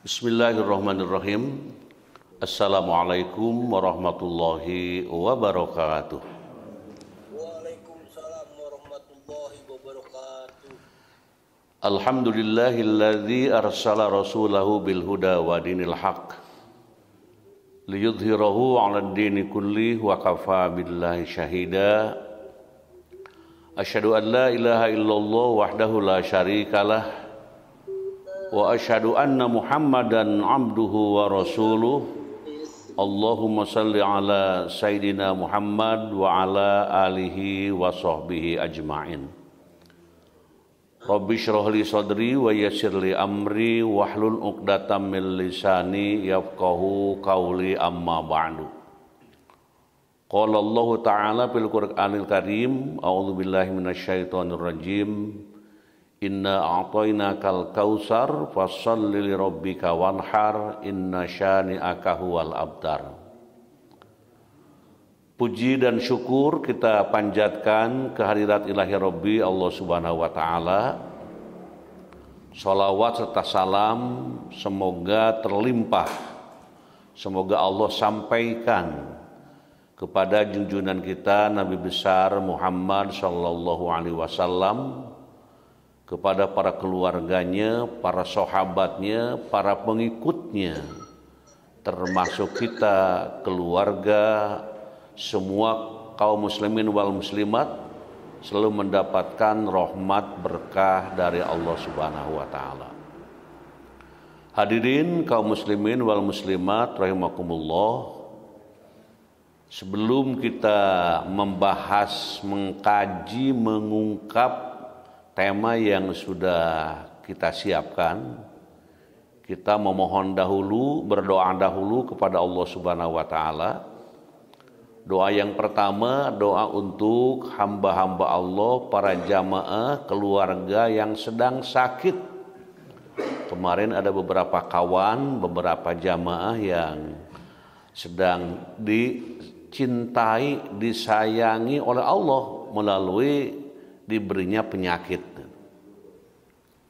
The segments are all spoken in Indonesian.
Bismillahirrahmanirrahim. Assalamualaikum warahmatullahi wabarakatuh. Waalaikumsalam warahmatullahi wabarakatuh. Alhamdulillahilladzi arsala rasulahu bil huda wa dinil haq liyudhhirahu 'alad dini kulli wa kafa billahi syahida. Asyhadu an la ilaha illallah wahdahu la syarikalah wa asyhadu anna Muhammadan abduhu wa rasuluh. Allahumma salli ala Sayyidina Muhammad wa ala alihi wa sahbihi ajma'in. Rabbi shrah li sadri wa yassir li amri wahlul 'uqdatam min lisani yafqahu qawli amma ba'du. Qala Allah Ta'ala fil Qur'anil Karim, a'udzu billahi minasyaitonir rajim. Inna a'tainakal kautsar fasholli li rabbika wanhar inna syani'aka huwal abtar. Puji dan syukur kita panjatkan kehadirat ilahi Rabbi Allah Subhanahu wa taala. Shalawat serta salam semoga terlimpah, semoga Allah sampaikan kepada junjungan kita Nabi besar Muhammad sallallahu alaihi wasallam, kepada para keluarganya, para sahabatnya, para pengikutnya, termasuk kita keluarga, semua kaum muslimin wal muslimat selalu mendapatkan rahmat berkah dari Allah Subhanahu wa taala. Hadirin kaum muslimin wal muslimat rahimakumullah. Sebelum kita membahas, mengkaji, mengungkap tema yang sudah kita siapkan, kita memohon dahulu, berdoa dahulu kepada Allah Subhanahu wa taala. Doa yang pertama, doa untuk hamba-hamba Allah, para jamaah, keluarga yang sedang sakit. Kemarin ada beberapa kawan, beberapa jamaah yang sedang dicintai, disayangi oleh Allah melalui diberinya penyakit.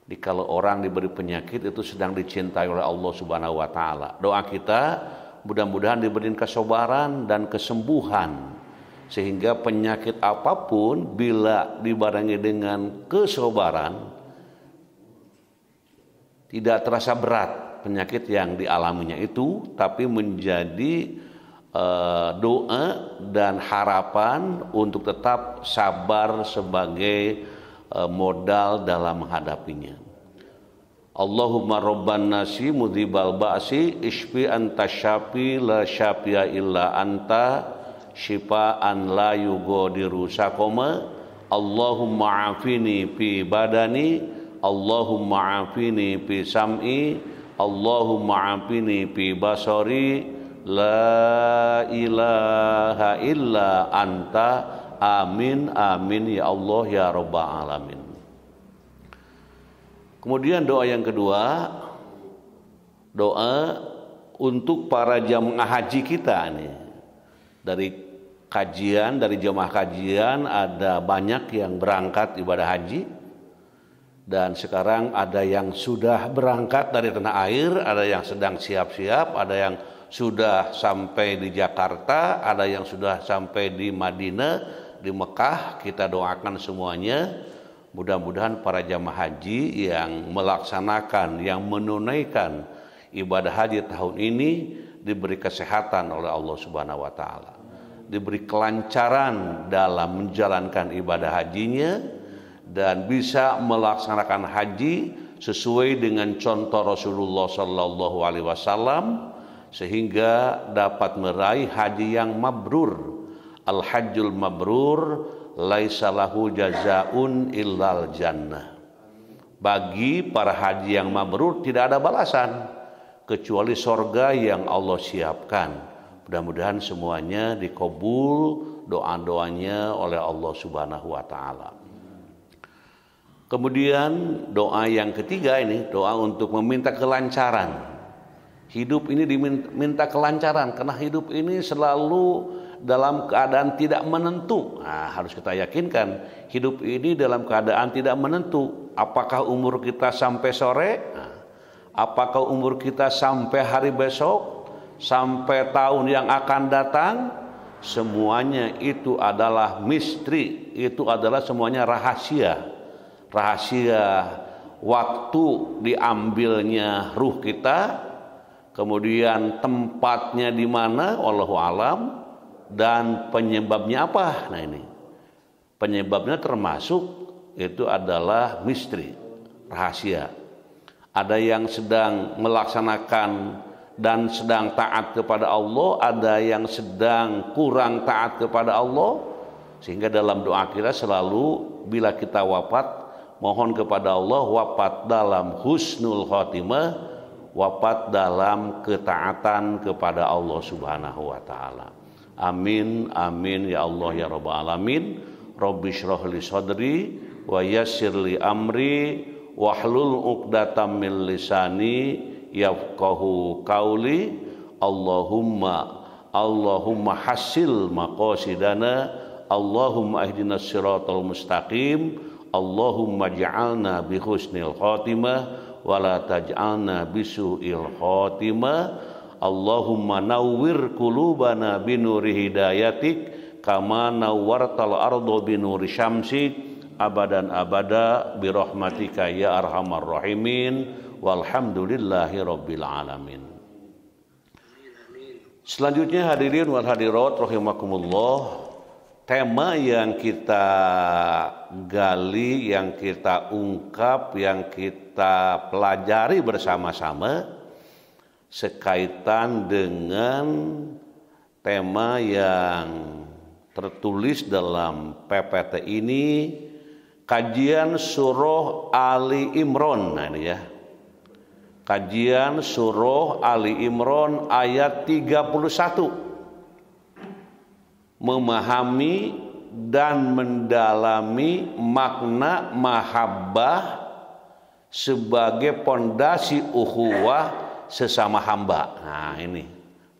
Jadi kalau orang diberi penyakit itu sedang dicintai oleh Allah Subhanahu wa taala. Doa kita mudah-mudahan diberi kesabaran dan kesembuhan sehingga penyakit apapun bila dibarengi dengan kesabaran tidak terasa berat penyakit yang dialaminya itu, tapi menjadi doa dan harapan untuk tetap sabar sebagai modal dalam menghadapinya. Allahumma rabban nasi mudhibal ba'si ishfi anta syafi la syafi'a illa anta syifaan la yughadiru saqama. Allahumma afini fi badani, Allahumma afini fi sam'i, Allahumma afini fi basari. La ilaha illa anta, amin amin ya Allah ya rabbal alamin. Kemudian doa yang kedua, doa untuk para jamaah haji kita nih. Dari kajian, dari jamaah kajian ada banyak yang berangkat ibadah haji, dan sekarang ada yang sudah berangkat dari tanah air, ada yang sedang siap-siap, ada yang sudah sampai di Jakarta, ada yang sudah sampai di Madinah, di Mekah. Kita doakan semuanya, mudah-mudahan para jamaah haji yang melaksanakan, yang menunaikan ibadah haji tahun ini diberi kesehatan oleh Allah Subhanahu wa taala, diberi kelancaran dalam menjalankan ibadah hajinya, dan bisa melaksanakan haji sesuai dengan contoh Rasulullah sallallahu alaihi wasallam, sehingga dapat meraih haji yang mabrur. Al-hajjul mabrur laisa lahu jazaun illal jannah. Bagi para haji yang mabrur tidak ada balasan kecuali sorga yang Allah siapkan. Mudah-mudahan semuanya dikabul doa-doanya oleh Allah Subhanahu wa taala. Kemudian doa yang ketiga ini, doa untuk meminta kelancaran. Hidup ini diminta kelancaran, karena hidup ini selalu dalam keadaan tidak menentu. Nah, harus kita yakinkan hidup ini dalam keadaan tidak menentu. Apakah umur kita sampai sore? Nah, Apakah umur kita sampai hari besok, sampai tahun yang akan datang? Semuanya itu adalah misteri, itu adalah semuanya rahasia. Rahasia waktu diambilnya ruh kita, kemudian tempatnya di mana, wallahu alam, dan penyebabnya apa. Nah ini penyebabnya termasuk itu adalah misteri, rahasia. Ada yang sedang melaksanakan dan sedang taat kepada Allah, ada yang sedang kurang taat kepada Allah, sehingga dalam doa kita selalu bila kita wafat mohon kepada Allah wafat dalam husnul khotimah, wafat dalam ketaatan kepada Allah Subhanahu wa taala. Amin amin ya Allah ya rabbal alamin. Rabbi shrah li sadri wa yassir li amri wahlul 'uqdatam min lisani yafqahu qauli. Allahumma hasil maqasidana, Allahumma ihdinas siratal mustaqim, Allahumma ja'alna bi husnil khatimah wa la taj'alna bisu'il khatimah. Allahumma nawwir qulubana binuri hidayatik kama nawwartal ardo binuri syamsik abadan abada birahmatika ya arhamar rahimin walhamdulillahi rabbil alamin. Selanjutnya hadirin wal hadirat rahimakumullah, tema yang kita gali, yang kita ungkap, yang kita pelajari bersama-sama sekaitan dengan tema yang tertulis dalam PPT ini, kajian surah Ali Imran. Nah ini ya, kajian surah Ali Imran ayat 31. Memahami dan mendalami makna mahabbah sebagai pondasi ukhuwah sesama hamba. Nah ini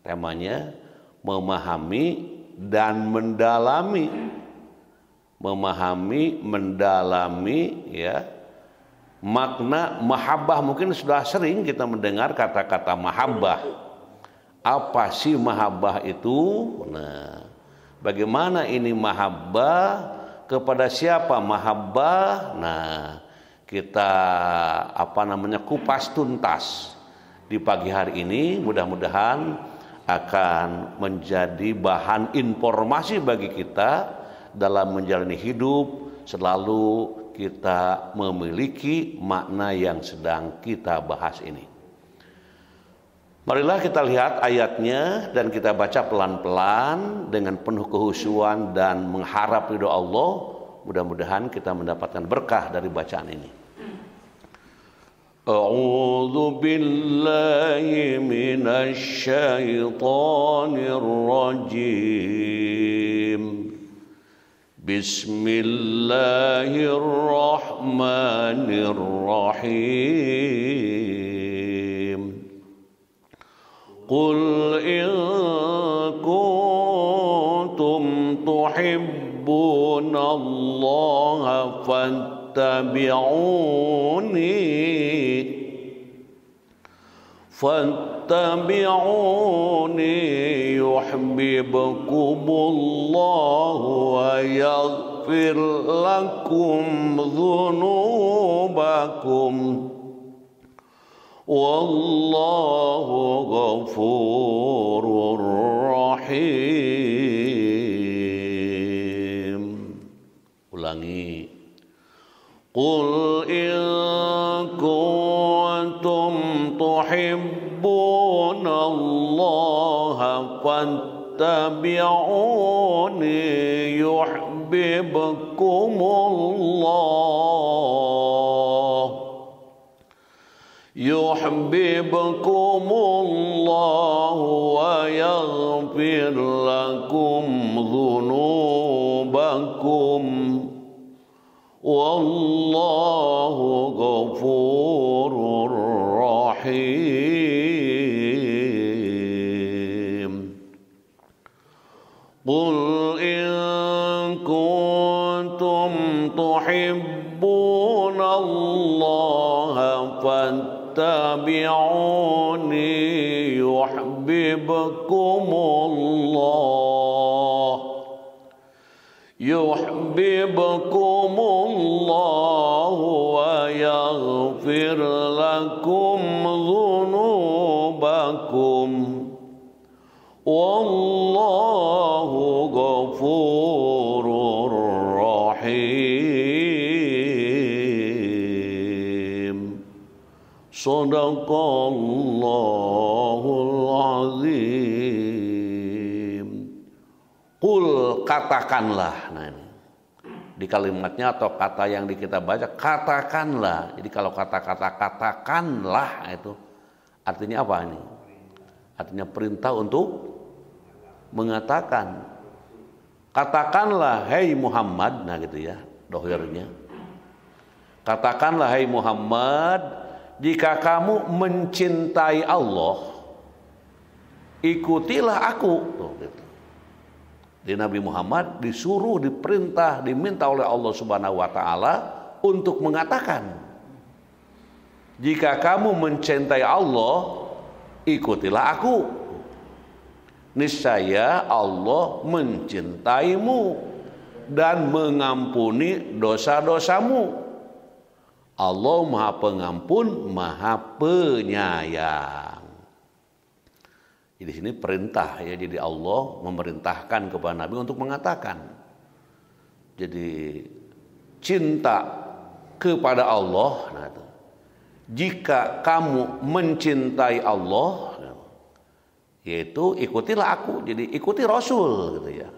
temanya, memahami dan mendalami. Memahami, mendalami ya makna mahabbah. Mungkin sudah sering kita mendengar kata-kata mahabbah. Apa sih mahabbah itu? Nah, bagaimana ini mahabbah? Kepada siapa mahabbah? Nah, kita kupas tuntas di pagi hari ini. Mudah-mudahan akan menjadi bahan informasi bagi kita dalam menjalani hidup. Selalu kita memiliki makna yang sedang kita bahas ini. Marilah kita lihat ayatnya dan kita baca pelan-pelan dengan penuh kehusuan dan mengharap ridho Allah. Mudah-mudahan kita mendapatkan berkah dari bacaan ini. A'udzu billahi minasy syaithanir rajim. Bismillahirrahmanirrahim. Qul in kuntum tuhibbunallaha fattabi'uni yuhibbukumullahu wa yaghfir lakum dzunubakum wallahu ghafurur rahim. Ulangi. Qul in kuntum tuhibbunallaha fattabi'uni yuhibbukumullahu wa yaghfir lakum dzunubakum wallahu ghafurur rahim. Qul in kuntum tuhibbunallaha fattabi'uni fattabi'uni yuhibbukumullah wa yaghfir lakum dzunubakum wallahu ghafurur rahim. Shadaqallahul azim. Qul, katakanlah. Nah ini di kalimatnya atau kata yang kita baca, katakanlah. Jadi kalau kata-kata katakanlah itu artinya apa ini? Artinya perintah untuk mengatakan. Katakanlah, hei Muhammad, nah gitu ya, dohirnya. Katakanlah, hei Muhammad, jika kamu mencintai Allah, ikutilah aku. Tuh, gitu. Di Nabi Muhammad disuruh, diperintah, diminta oleh Allah Subhanahu wa taala untuk mengatakan, jika kamu mencintai Allah, ikutilah aku. Niscaya Allah mencintaimu dan mengampuni dosa-dosamu. Allah Maha Pengampun, Maha Penyayang. Jadi sini perintah ya, jadi Allah memerintahkan kepada Nabi untuk mengatakan. Jadi cinta kepada Allah, nah itu. Jika kamu mencintai Allah, yaitu ikutilah aku. Jadi ikuti Rasul gitu ya.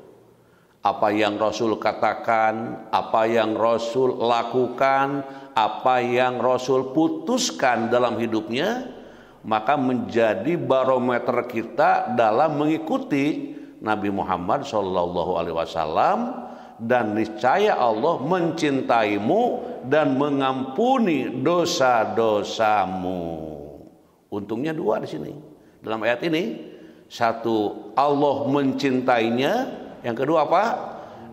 Apa yang Rasul katakan, apa yang Rasul lakukan, apa yang Rasul putuskan dalam hidupnya, maka menjadi barometer kita dalam mengikuti Nabi Muhammad SAW, dan niscaya Allah mencintaimu dan mengampuni dosa-dosamu. Untungnya dua di sini dalam ayat ini. Satu, Allah mencintainya. Yang kedua apa?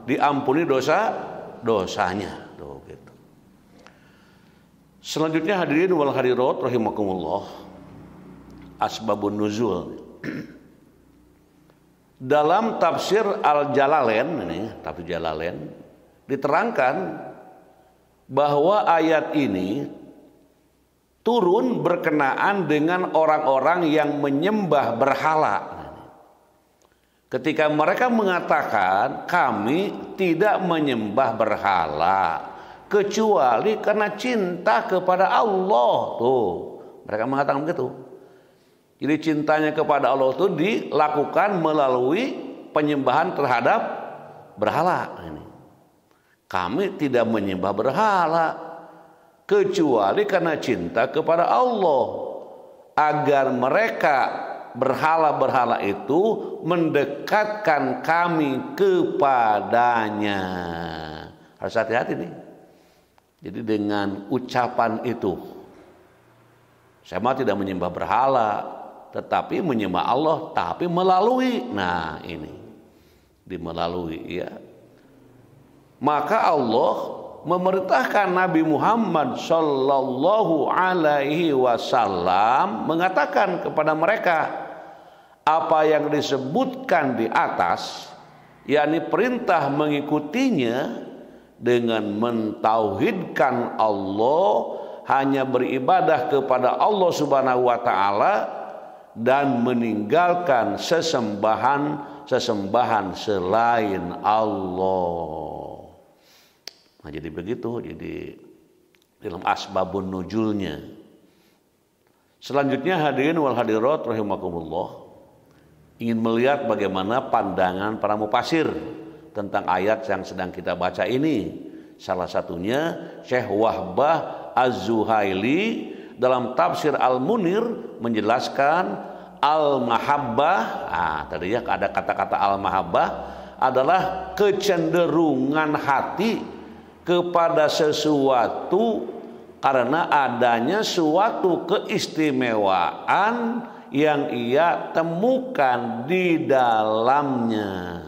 Diampuni dosa-dosanya. Tuh, gitu. Selanjutnya hadirin wal hadirat rahimakumullah, asbabun nuzul. Dalam tafsir Al-Jalalain ini, tafsir Jalalain, diterangkan bahwa ayat ini turun berkenaan dengan orang-orang yang menyembah berhala. Ketika mereka mengatakan, kami tidak menyembah berhala kecuali karena cinta kepada Allah. Tuh, mereka mengatakan begitu. Jadi cintanya kepada Allah itu dilakukan melalui penyembahan terhadap berhala. Kami tidak menyembah berhala kecuali karena cinta kepada Allah, agar mereka berhala-berhala itu mendekatkan kami kepadanya. Harus hati-hati nih. Jadi dengan ucapan itu, saya mah tidak menyembah berhala, tetapi menyembah Allah, tapi melalui, nah ini dimelalui ya. Maka Allah memerintahkan Nabi Muhammad sallallahu alaihi wasallam mengatakan kepada mereka apa yang disebutkan di atas, yakni perintah mengikutinya dengan mentauhidkan Allah, hanya beribadah kepada Allah Subhanahu wa taala dan meninggalkan sesembahan selain Allah. Nah, jadi begitu, jadi dalam asbabun nuzulnya. Selanjutnya hadirin wal hadirat rahimakumullah, ingin melihat bagaimana pandangan para mufasir tentang ayat yang sedang kita baca ini. Salah satunya Syekh Wahbah Az-Zuhaili dalam tafsir Al-Munir menjelaskan al-mahabbah. Tadi ya ada kata-kata al-mahabbah adalah kecenderungan hati kepada sesuatu karena adanya suatu keistimewaan yang ia temukan di dalamnya.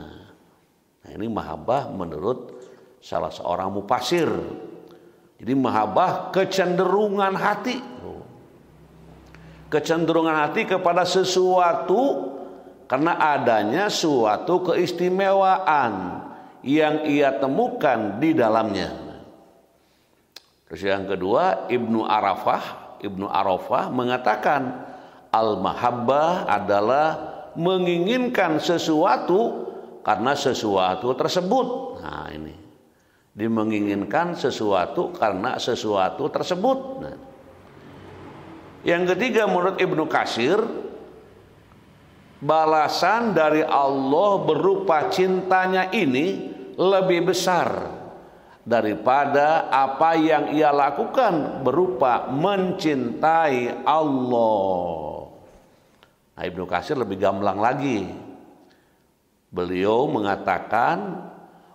Nah, ini mahabbah menurut salah seorang mufasir. Jadi mahabbah kecenderungan hati. kecenderungan hati kepada sesuatu karena adanya suatu keistimewaan yang ia temukan di dalamnya. Terus yang kedua, Ibnu Arafah mengatakan al-mahabbah adalah menginginkan sesuatu karena sesuatu tersebut. Nah, ini menginginkan sesuatu karena sesuatu tersebut. Nah. Yang ketiga, menurut Ibnu Katsir, balasan dari Allah berupa cintanya ini lebih besar daripada apa yang ia lakukan berupa mencintai Allah. Nah, Ibnu Katsir lebih gamblang lagi. Beliau mengatakan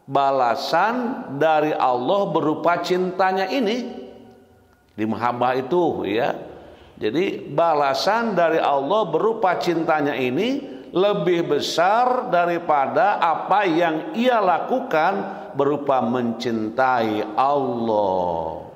balasan dari Allah berupa cintanya ini di mahabbah itu, ya. Jadi balasan dari Allah berupa cintanya ini lebih besar daripada apa yang ia lakukan berupa mencintai Allah.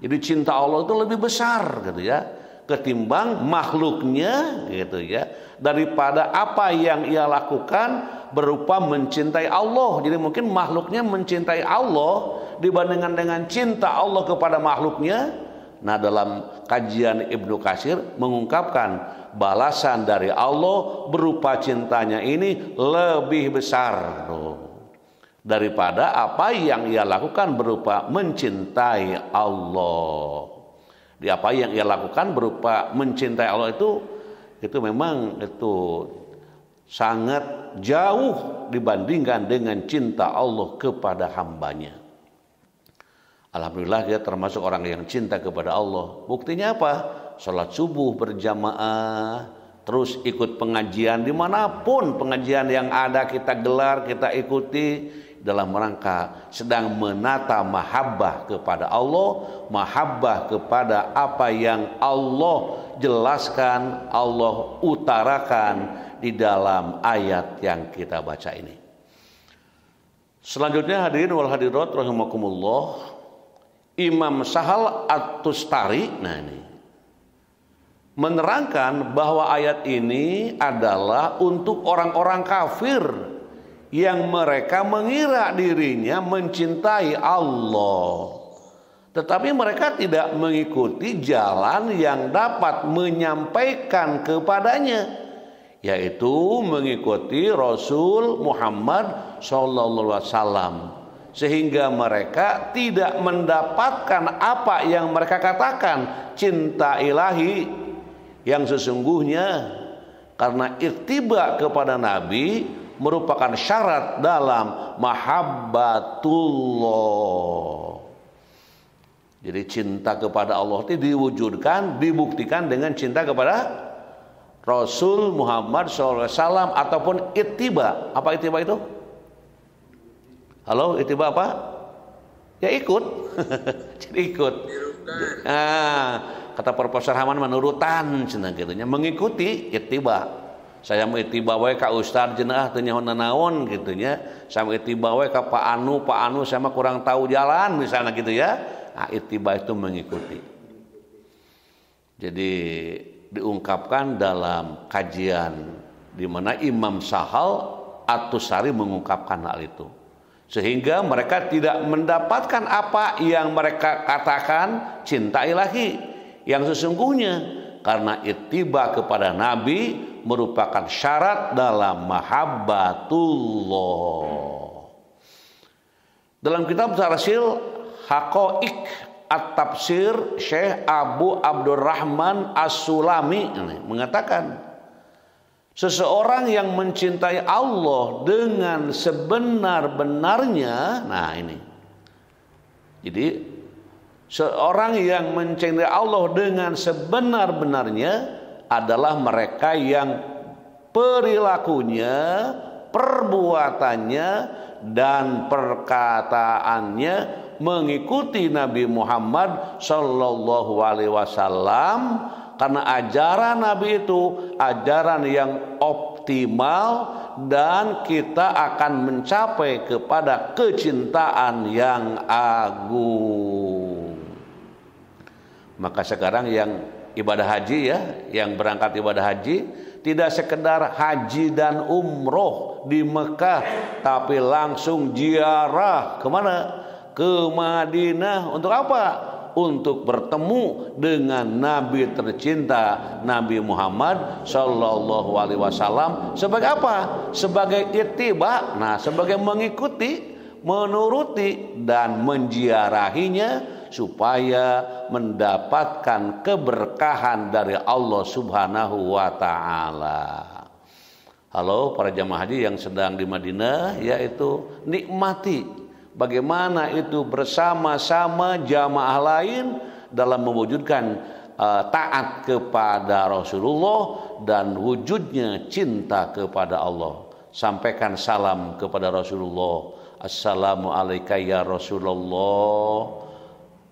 Jadi cinta Allah itu lebih besar gitu ya, ketimbang makhluknya gitu ya, daripada apa yang ia lakukan berupa mencintai Allah. Jadi mungkin makhluknya mencintai Allah dibandingkan dengan cinta Allah kepada makhluknya. Nah, dalam kajian Ibnu Katsir mengungkapkan balasan dari Allah berupa cintanya ini lebih besar daripada apa yang ia lakukan berupa mencintai Allah. Di apa yang ia lakukan berupa mencintai Allah itu memang itu sangat jauh dibandingkan dengan cinta Allah kepada hambanya. Alhamdulillah dia termasuk orang yang cinta kepada Allah. Buktinya apa? Sholat subuh berjamaah, terus ikut pengajian dimanapun pengajian yang ada kita gelar, kita ikuti dalam rangka sedang menata mahabbah kepada Allah, mahabbah kepada apa yang Allah jelaskan, Allah utarakan di dalam ayat yang kita baca ini. Selanjutnya hadirin wal hadirat rahimakumullah, Imam Sahal At-Tustari menerangkan bahwa ayat ini adalah untuk orang-orang kafir yang mereka mengira dirinya mencintai Allah, tetapi mereka tidak mengikuti jalan yang dapat menyampaikan kepadanya, yaitu mengikuti Rasul Muhammad SAW. Sehingga mereka tidak mendapatkan apa yang mereka katakan cinta ilahi yang sesungguhnya, karena ittiba kepada Nabi merupakan syarat dalam mahabbatullah. Jadi cinta kepada Allah itu diwujudkan, dibuktikan dengan cinta kepada Rasul Muhammad SAW ataupun ittiba. Apa ittiba itu? Halo, ittiba apa? Ya ikut. Jadi ikut. Nah, kata Profesor Haman menurutan cenah gitunya, mengikuti ittiba. Saya mau ittiba wae ka ustaz cenah teu nyaho nanaon gitunya. Saya mau ittiba wae ka Pak Anu saya mah kurang tahu jalan misalnya gitu ya. Nah, ittiba itu mengikuti. Jadi diungkapkan dalam kajian di mana Imam Sahal At-Tustari mengungkapkan hal itu. Sehingga mereka tidak mendapatkan apa yang mereka katakan cinta ilahi yang sesungguhnya, karena ittiba kepada Nabi merupakan syarat dalam mahabbatullah. Dalam kitab Tarsil Haqaiq At-Tafsir, Syekh Abu Abdurrahman As-Sulami mengatakan, seseorang yang mencintai Allah dengan sebenar-benarnya, nah ini. Jadi seorang yang mencintai Allah dengan sebenar-benarnya adalah mereka yang perilakunya, perbuatannya, dan perkataannya mengikuti Nabi Muhammad Sallallahu Alaihi Wasallam. Karena ajaran Nabi itu ajaran yang optimal dan kita akan mencapai kepada kecintaan yang agung. Maka sekarang yang ibadah haji ya, yang berangkat ibadah haji tidak sekedar haji dan umroh di Mekah, tapi langsung ziarah kemana? Ke Madinah. Untuk apa? Untuk bertemu dengan Nabi tercinta Nabi Muhammad Sallallahu Alaihi Wasallam. Sebagai apa? Sebagai ittiba, nah sebagai mengikuti, menuruti dan menziarahinya supaya mendapatkan keberkahan dari Allah Subhanahu wa taala. Halo para jamaah haji yang sedang di Madinah, yaitu nikmati bagaimana itu bersama-sama jamaah lain dalam mewujudkan taat kepada Rasulullah dan wujudnya cinta kepada Allah. Sampaikan salam kepada Rasulullah. Assalamualaikum ya Rasulullah.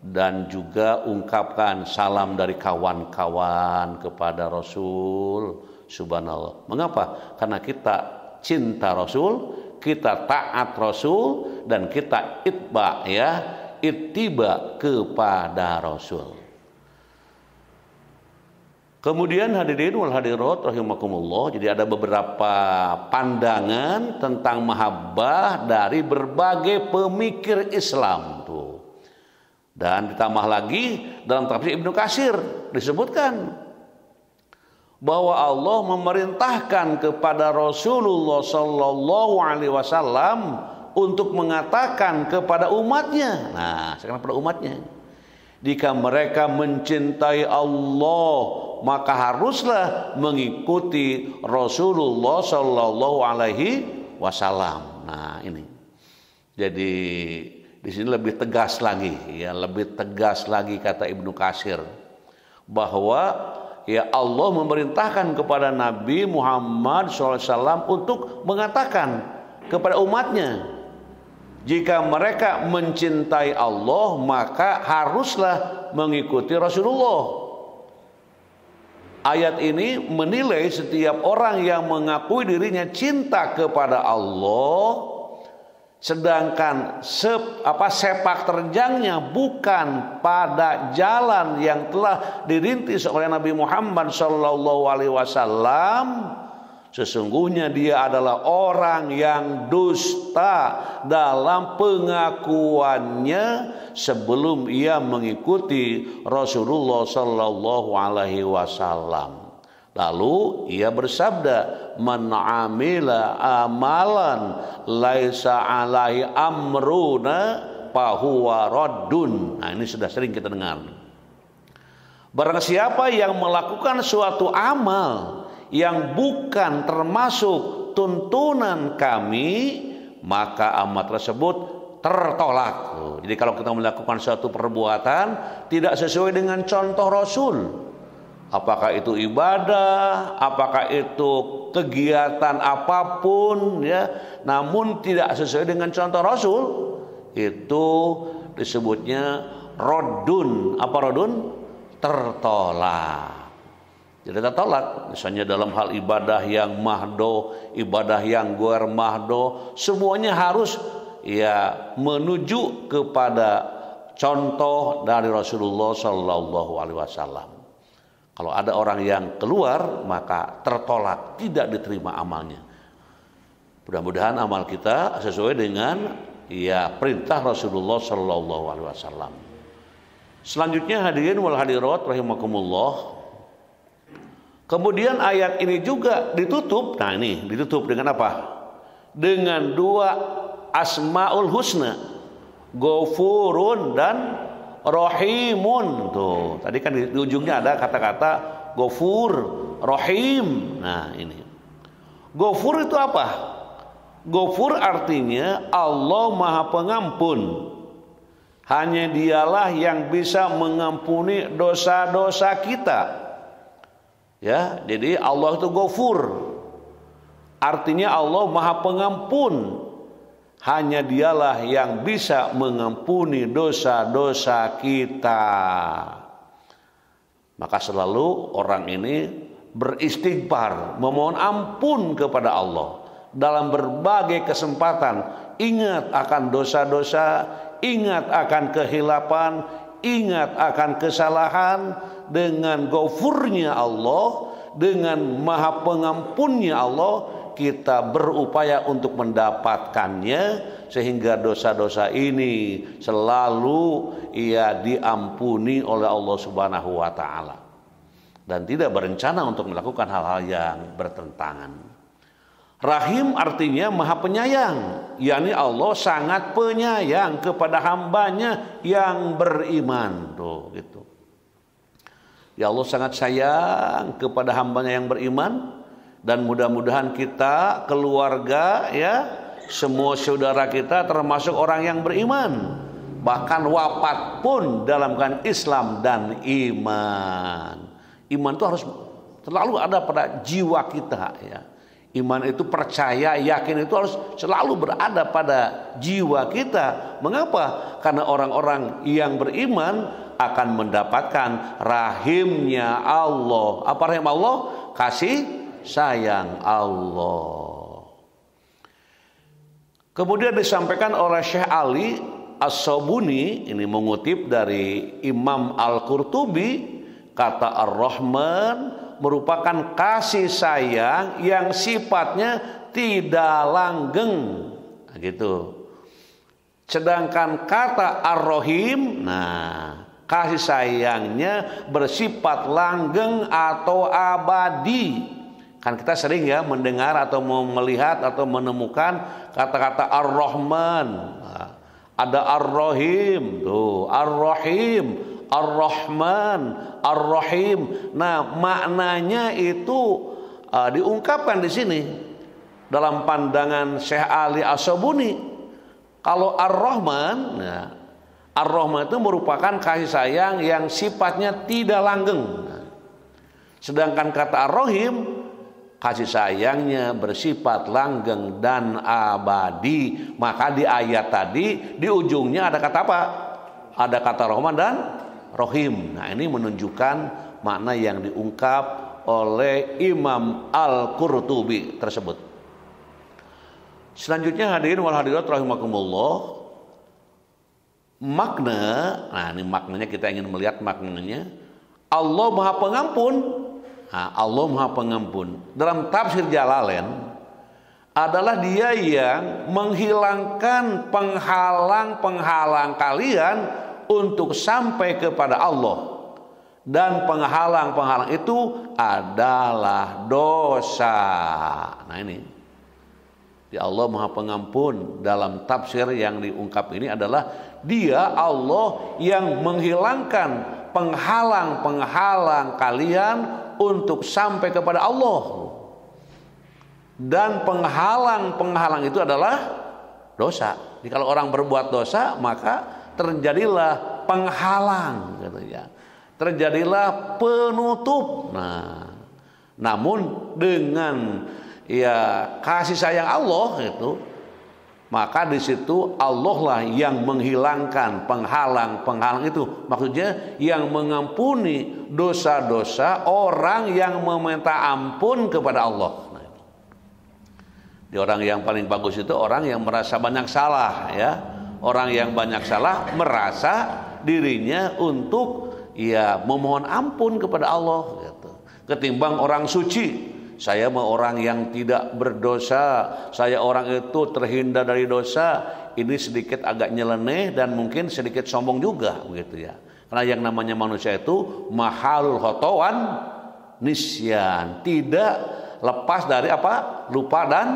Dan juga ungkapkan salam dari kawan-kawan kepada Rasul. Subhanallah. Mengapa? Karena kita cinta Rasul, kita taat Rasul, dan kita ittiba kepada Rasul. Kemudian hadirin wal hadirat rahimakumullah, jadi ada beberapa pandangan tentang mahabbah dari berbagai pemikir Islam tuh. Dan ditambah lagi dalam tafsir Ibnu Katsir disebutkan bahwa Allah memerintahkan kepada Rasulullah Sallallahu Alaihi Wasallam untuk mengatakan kepada umatnya, nah sekarang pada umatnya, jika mereka mencintai Allah maka haruslah mengikuti Rasulullah Sallallahu Alaihi Wasallam. Nah ini, jadi di sini lebih tegas lagi, ya lebih tegas lagi kata Ibnu Katsir bahwa ya Allah memerintahkan kepada Nabi Muhammad SAW untuk mengatakan kepada umatnya, jika mereka mencintai Allah maka haruslah mengikuti Rasulullah. Ayat ini menilai setiap orang yang mengakui dirinya cinta kepada Allah, sedangkan sepak terjangnya bukan pada jalan yang telah dirintis oleh Nabi Muhammad Sallallahu Alaihi Wasallam, sesungguhnya dia adalah orang yang dusta dalam pengakuannya sebelum ia mengikuti Rasulullah Sallallahu Alaihi Wasallam. Lalu ia bersabda, man amila amalan laisa alaihi amruna fahuwa raddun. Nah ini sudah sering kita dengar. Barang siapa yang melakukan suatu amal yang bukan termasuk tuntunan kami, maka amal tersebut tertolak. Jadi kalau kita melakukan suatu perbuatan tidak sesuai dengan contoh Rasul, apakah itu ibadah, apakah itu kegiatan apapun ya, namun tidak sesuai dengan contoh Rasul, itu disebutnya raddun. Apa raddun? Tertolak. Jadi tertolak. Misalnya dalam hal ibadah yang mahdo, ibadah yang ghair mahdo, semuanya harus ya menuju kepada contoh dari Rasulullah Sallallahu Alaihi Wasallam. Kalau ada orang yang keluar maka tertolak, tidak diterima amalnya. Mudah-mudahan amal kita sesuai dengan ya perintah Rasulullah Sallallahu Alaihi Wasallam. Selanjutnya hadirin wal hadirat rahimakumullah. Kemudian ayat ini juga ditutup. Nah ini ditutup dengan apa? Dengan dua asmaul husna, Ghafurun dan Rahimun. Tuh, tadi kan di ujungnya ada kata-kata Ghafur, Rahim. Nah, ini. Ghafur itu apa? Ghafur artinya Allah Maha Pengampun. Hanya Dialah yang bisa mengampuni dosa-dosa kita. Ya, jadi Allah itu Ghafur. Artinya Allah Maha Pengampun. Hanya Dialah yang bisa mengampuni dosa-dosa kita. Maka selalu orang ini beristighfar, memohon ampun kepada Allah dalam berbagai kesempatan. Ingat akan dosa-dosa, ingat akan kehilapan, ingat akan kesalahan, dengan Ghafurnya Allah, dengan Maha Pengampunnya Allah, kita berupaya untuk mendapatkannya sehingga dosa-dosa ini selalu diampuni oleh Allah Subhanahu wa taala dan tidak berencana untuk melakukan hal-hal yang bertentangan. Rahim artinya Maha Penyayang, yakni Allah sangat penyayang kepada hambanya yang beriman. Tuh, gitu. Ya Allah sangat sayang kepada hambanya yang beriman, dan mudah-mudahan kita, keluarga, semua saudara kita termasuk orang yang beriman, bahkan wafat pun dalam keadaan Islam dan iman. Iman itu harus selalu ada pada jiwa kita, ya. Iman itu percaya, yakin itu harus selalu berada pada jiwa kita. Mengapa? Karena orang-orang yang beriman akan mendapatkan rahimnya Allah. Apa rahim Allah? Kasih sayang Allah. Kemudian disampaikan oleh Syekh Ali As-Sabuni, ini mengutip dari Imam Al-Qurtubi, kata Ar-Rahman merupakan kasih sayang yang sifatnya tidak langgeng, gitu. Sedangkan kata Ar-Rahim, kasih sayangnya bersifat langgeng atau abadi. Kan kita sering mendengar atau melihat atau menemukan kata-kata Ar-Rahman, ada Ar-Rahim, tuh Ar-Rahim, Ar-Rahman, Ar-Rahim. Nah, maknanya itu diungkapkan di sini dalam pandangan Syekh Ali As-Sabuni. Kalau Ar-Rahman, Ar-Rahman itu merupakan kasih sayang yang sifatnya tidak langgeng. Sedangkan kata Ar-Rahim, kasih sayangnya bersifat langgeng dan abadi. Maka di ayat tadi di ujungnya ada kata apa? Ada kata Rahman dan Rahim. Nah, ini menunjukkan makna yang diungkap oleh Imam Al-Qurtubi tersebut. Selanjutnya hadirin wal hadirat rahimakumullah, makna, ini maknanya kita ingin melihat maknanya. Allah Maha Pengampun. Allah Maha Pengampun dalam tafsir Jalalain adalah Dia yang menghilangkan penghalang-penghalang kalian untuk sampai kepada Allah, dan penghalang-penghalang itu adalah dosa. Nah, ini di Allah Maha Pengampun dalam tafsir yang diungkap ini adalah Dia Allah yang menghilangkan penghalang-penghalang kalian untuk sampai kepada Allah, dan penghalang-penghalang itu adalah dosa. Jadi kalau orang berbuat dosa, maka terjadilah penghalang, gitu ya. Terjadilah penutup. Nah, namun dengan kasih sayang Allah itu, maka di situ Allah lah yang menghilangkan penghalang-penghalang itu. Maksudnya yang mengampuni dosa-dosa orang yang meminta ampun kepada Allah. Nah, di orang yang paling bagus itu orang yang merasa banyak salah, ya. Orang yang banyak salah merasa dirinya untuk memohon ampun kepada Allah, gitu. Ketimbang orang suci, saya mau orang yang tidak berdosa, saya orang itu terhindar dari dosa, ini sedikit agak nyeleneh dan mungkin sedikit sombong juga, begitu ya. Karena yang namanya manusia itu mahalul khotawan nisyan, tidak lepas dari apa? Lupa dan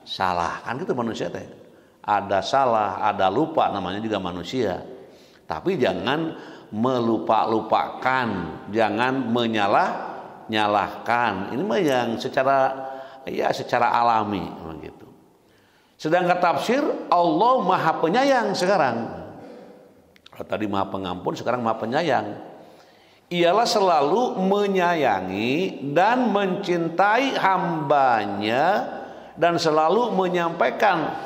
salah. Kan gitu manusia teh. Ada salah, ada lupa, namanya juga manusia. Tapi jangan melupa-lupakan, jangan menyalahkan. Ini mah yang secara alami begitu. Sedangkan tafsir Allah Maha Penyayang sekarang. Kalau tadi Maha Pengampun, sekarang Maha Penyayang. Ialah selalu menyayangi dan mencintai hambanya, dan selalu menyampaikan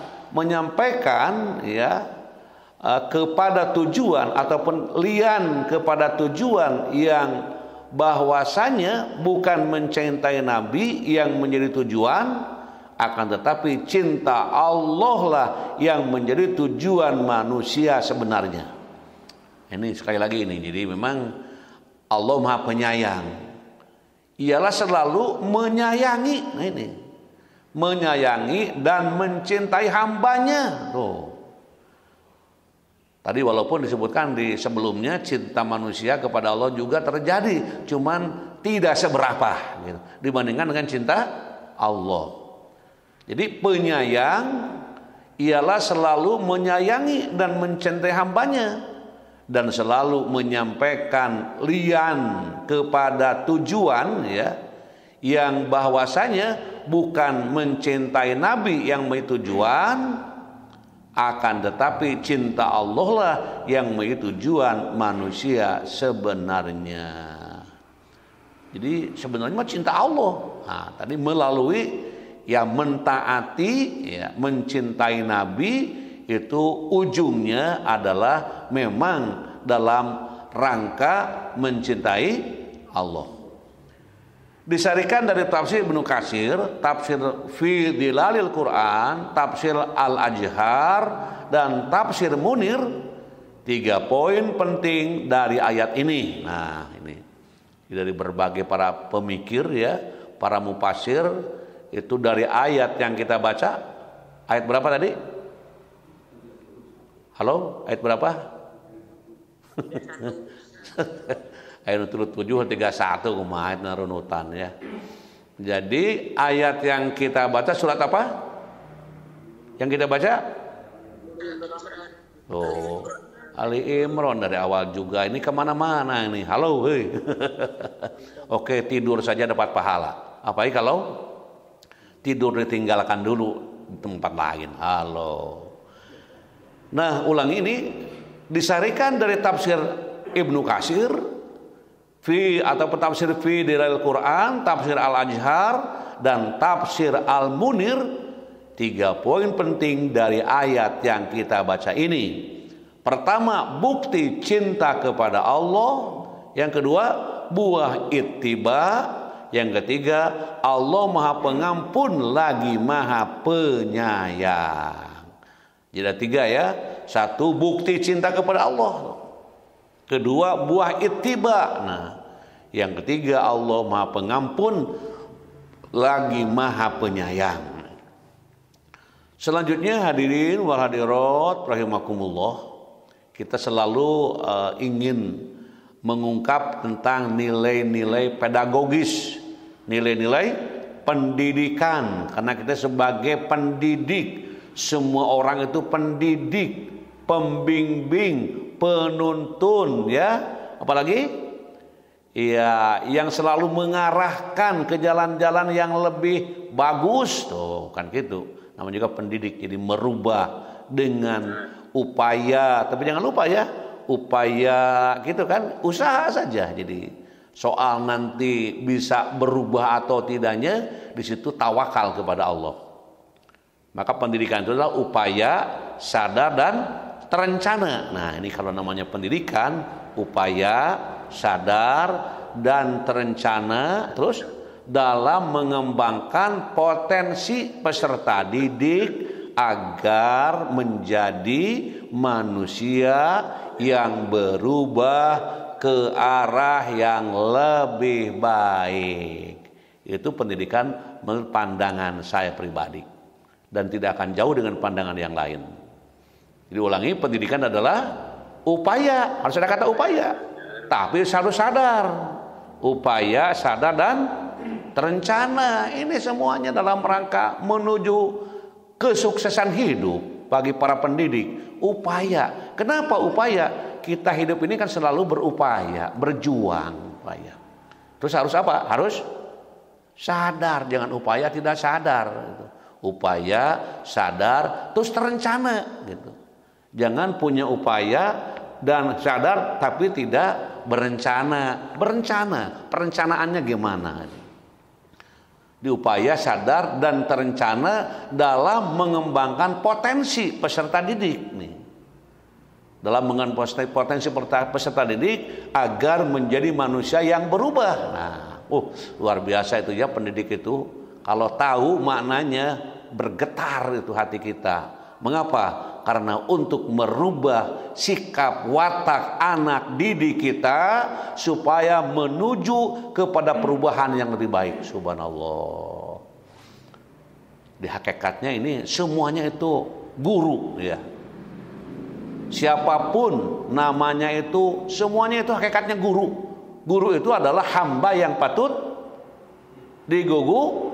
kepada tujuan ataupun lian kepada tujuan yang bahwasanya bukan mencintai Nabi yang menjadi tujuan, akan tetapi cinta Allah lah yang menjadi tujuan manusia sebenarnya. Ini sekali lagi ini, jadi memang Allah Maha Penyayang. Ialah selalu menyayangi. Nah ini. Menyayangi dan mencintai hambanya. Tuh. Tadi walaupun disebutkan di sebelumnya cinta manusia kepada Allah juga terjadi, cuman tidak seberapa gitu, dibandingkan dengan cinta Allah. Jadi penyayang ialah selalu menyayangi dan mencintai hambanya dan selalu menyampaikan lian kepada tujuan ya, yang bahwasanya bukan mencintai Nabi yang menjadi tujuan, akan tetapi cinta Allah lah yang menjadi tujuan manusia sebenarnya. Jadi sebenarnya mah cinta Allah. Nah, tadi melalui ya mentaati, ya, mencintai Nabi itu ujungnya adalah memang dalam rangka mencintai Allah. Disarikan dari tafsir Ibnu Katsir, tafsir fi Dilalil Quran, tafsir Al-Ajhar, dan tafsir Munir, 3 poin penting dari ayat ini. Nah, ini dari berbagai para pemikir ya, para mufasir, itu dari ayat yang kita baca. Ayat berapa tadi? Halo, ayat berapa? Ayat 731 kumaha runutan ya. Jadi ayat yang kita baca surat apa? Yang kita baca? Oh, Ali Imran dari awal juga. Ini kemana-mana ini. Halo, hei. Oke, tidur saja dapat pahala. Apalagi kalau tidur ditinggalkan dulu di tempat lain. Halo. Nah, ulang ini disarikan dari tafsir Ibnu Katsir fi atau tafsir fi Dilalil Quran, tafsir Al-Ajhar, dan tafsir Al-Munir, 3 poin penting dari ayat yang kita baca ini. Pertama, bukti cinta kepada Allah. Yang kedua, buah ittiba. Yang ketiga, Allah Maha Pengampun lagi Maha Penyayang. Jadi ada 3 ya. 1, bukti cinta kepada Allah. Kedua, buah ittiba. Nah, yang ketiga, Allah Maha Pengampun lagi Maha Penyayang. Selanjutnya hadirin wal hadirat rahimakumullah, kita selalu ingin mengungkap tentang nilai-nilai pedagogis, nilai-nilai pendidikan, karena kita sebagai pendidik, semua orang itu pendidik, pembimbing, penuntun ya, apalagi ya yang selalu mengarahkan ke jalan-jalan yang lebih bagus tuh, kan gitu. Namanya juga pendidik, jadi merubah dengan upaya, tapi jangan lupa ya, upaya gitu kan, usaha saja. Jadi soal nanti bisa berubah atau tidaknya, di situ tawakal kepada Allah. Maka pendidikan itu adalah upaya, sadar, dan terencana. Nah, ini kalau namanya pendidikan, upaya, sadar, dan terencana, terus dalam mengembangkan potensi peserta didik agar menjadi manusia yang berubah ke arah yang lebih baik. Itu pendidikan menurut pandangan saya pribadi, dan tidak akan jauh dengan pandangan yang lain. Jadi ulangi, pendidikan adalah upaya, harus ada kata upaya, tapi harus sadar. Upaya, sadar, dan terencana. Ini semuanya dalam rangka menuju kesuksesan hidup bagi para pendidik. Upaya. Kenapa upaya? Kita hidup ini kan selalu berupaya, berjuang. Upaya. Terus harus apa? Harus sadar. Jangan upaya tidak sadar. Upaya, sadar, terus terencana. Gitu. Jangan punya upaya dan sadar tapi tidak berencana. Berencana, perencanaannya gimana? Diupaya, sadar, dan terencana dalam mengembangkan potensi peserta didik nih. Dalam mengembangkan potensi peserta didik agar menjadi manusia yang berubah. Nah, luar biasa itu ya pendidik itu. Kalau tahu maknanya, bergetar itu hati kita. Mengapa? Karena untuk merubah sikap watak anak didik kita supaya menuju kepada perubahan yang lebih baik. Subhanallah. Di hakikatnya ini semuanya itu guru ya. Siapapun namanya itu semuanya itu hakikatnya guru. Guru itu adalah hamba yang patut digugu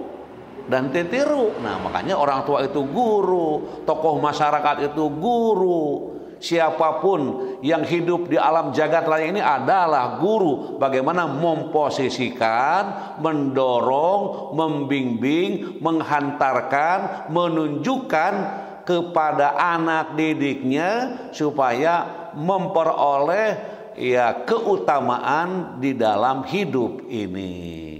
dan ditiru. Nah, makanya orang tua itu guru, tokoh masyarakat itu guru. Siapapun yang hidup di alam jagat raya ini adalah guru. Bagaimana memposisikan, mendorong, membimbing, menghantarkan, menunjukkan kepada anak didiknya supaya memperoleh keutamaan di dalam hidup ini.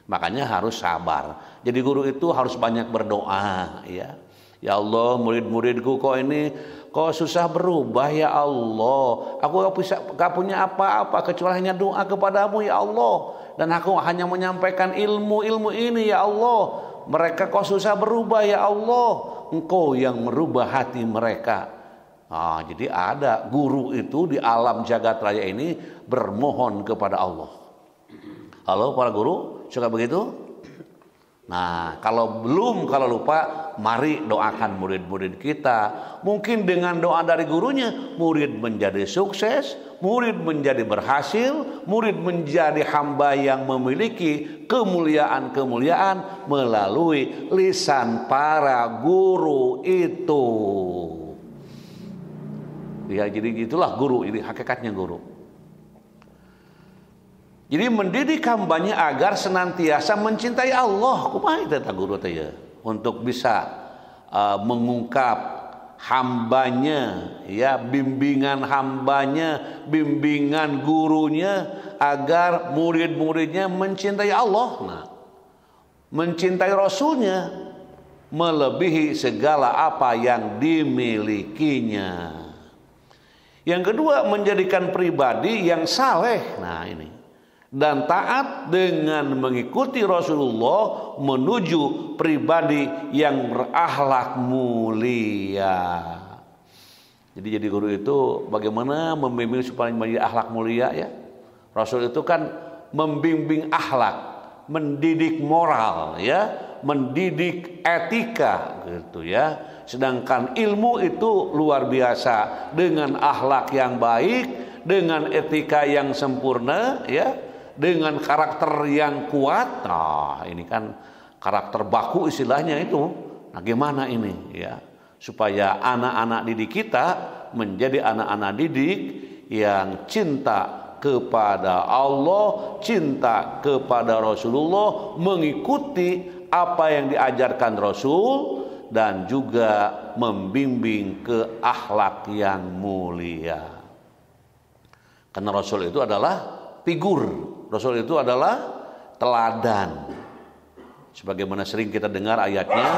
Makanya harus sabar. Jadi guru itu harus banyak berdoa ya. Ya Allah, murid-muridku kok susah berubah ya Allah. Aku gak punya apa-apa kecuali hanya doa kepadamu ya Allah. Dan aku hanya menyampaikan ilmu ini ya Allah. Mereka kok susah berubah ya Allah. Engkau yang merubah hati mereka. Jadi ada guru itu di alam jagat raya ini bermohon kepada Allah. Halo para guru, suka begitu? Nah, kalau lupa, mari doakan murid-murid kita. Mungkin dengan doa dari gurunya, murid menjadi sukses, murid menjadi berhasil, murid menjadi hamba yang memiliki kemuliaan-kemuliaan melalui lisan para guru itu. Ya, jadi itulah guru, ini hakikatnya guru. Jadi mendidik hambanya agar senantiasa mencintai Allah. Kumaha eta guru teh ya? Untuk bisa mengungkap hambanya, ya, bimbingan hambanya, bimbingan gurunya agar murid-muridnya mencintai Allah. Nah, mencintai Rasulnya melebihi segala apa yang dimilikinya. Yang kedua, menjadikan pribadi yang saleh. Nah, ini. Dan taat dengan mengikuti Rasulullah menuju pribadi yang berakhlak mulia. Jadi guru itu bagaimana membimbing supaya menjadi akhlak mulia ya. Rasul itu kan membimbing akhlak, mendidik moral ya, mendidik etika gitu ya. Sedangkan ilmu itu luar biasa, dengan akhlak yang baik, dengan etika yang sempurna ya, dengan karakter yang kuat. Nah, ini kan karakter baku istilahnya itu. Nah, gimana ini ya? Supaya anak-anak didik kita menjadi anak-anak didik yang cinta kepada Allah, cinta kepada Rasulullah, mengikuti apa yang diajarkan Rasul dan juga membimbing ke akhlak yang mulia. Karena Rasul itu adalah figur. Rasul itu adalah teladan. Sebagaimana sering kita dengar ayatnya,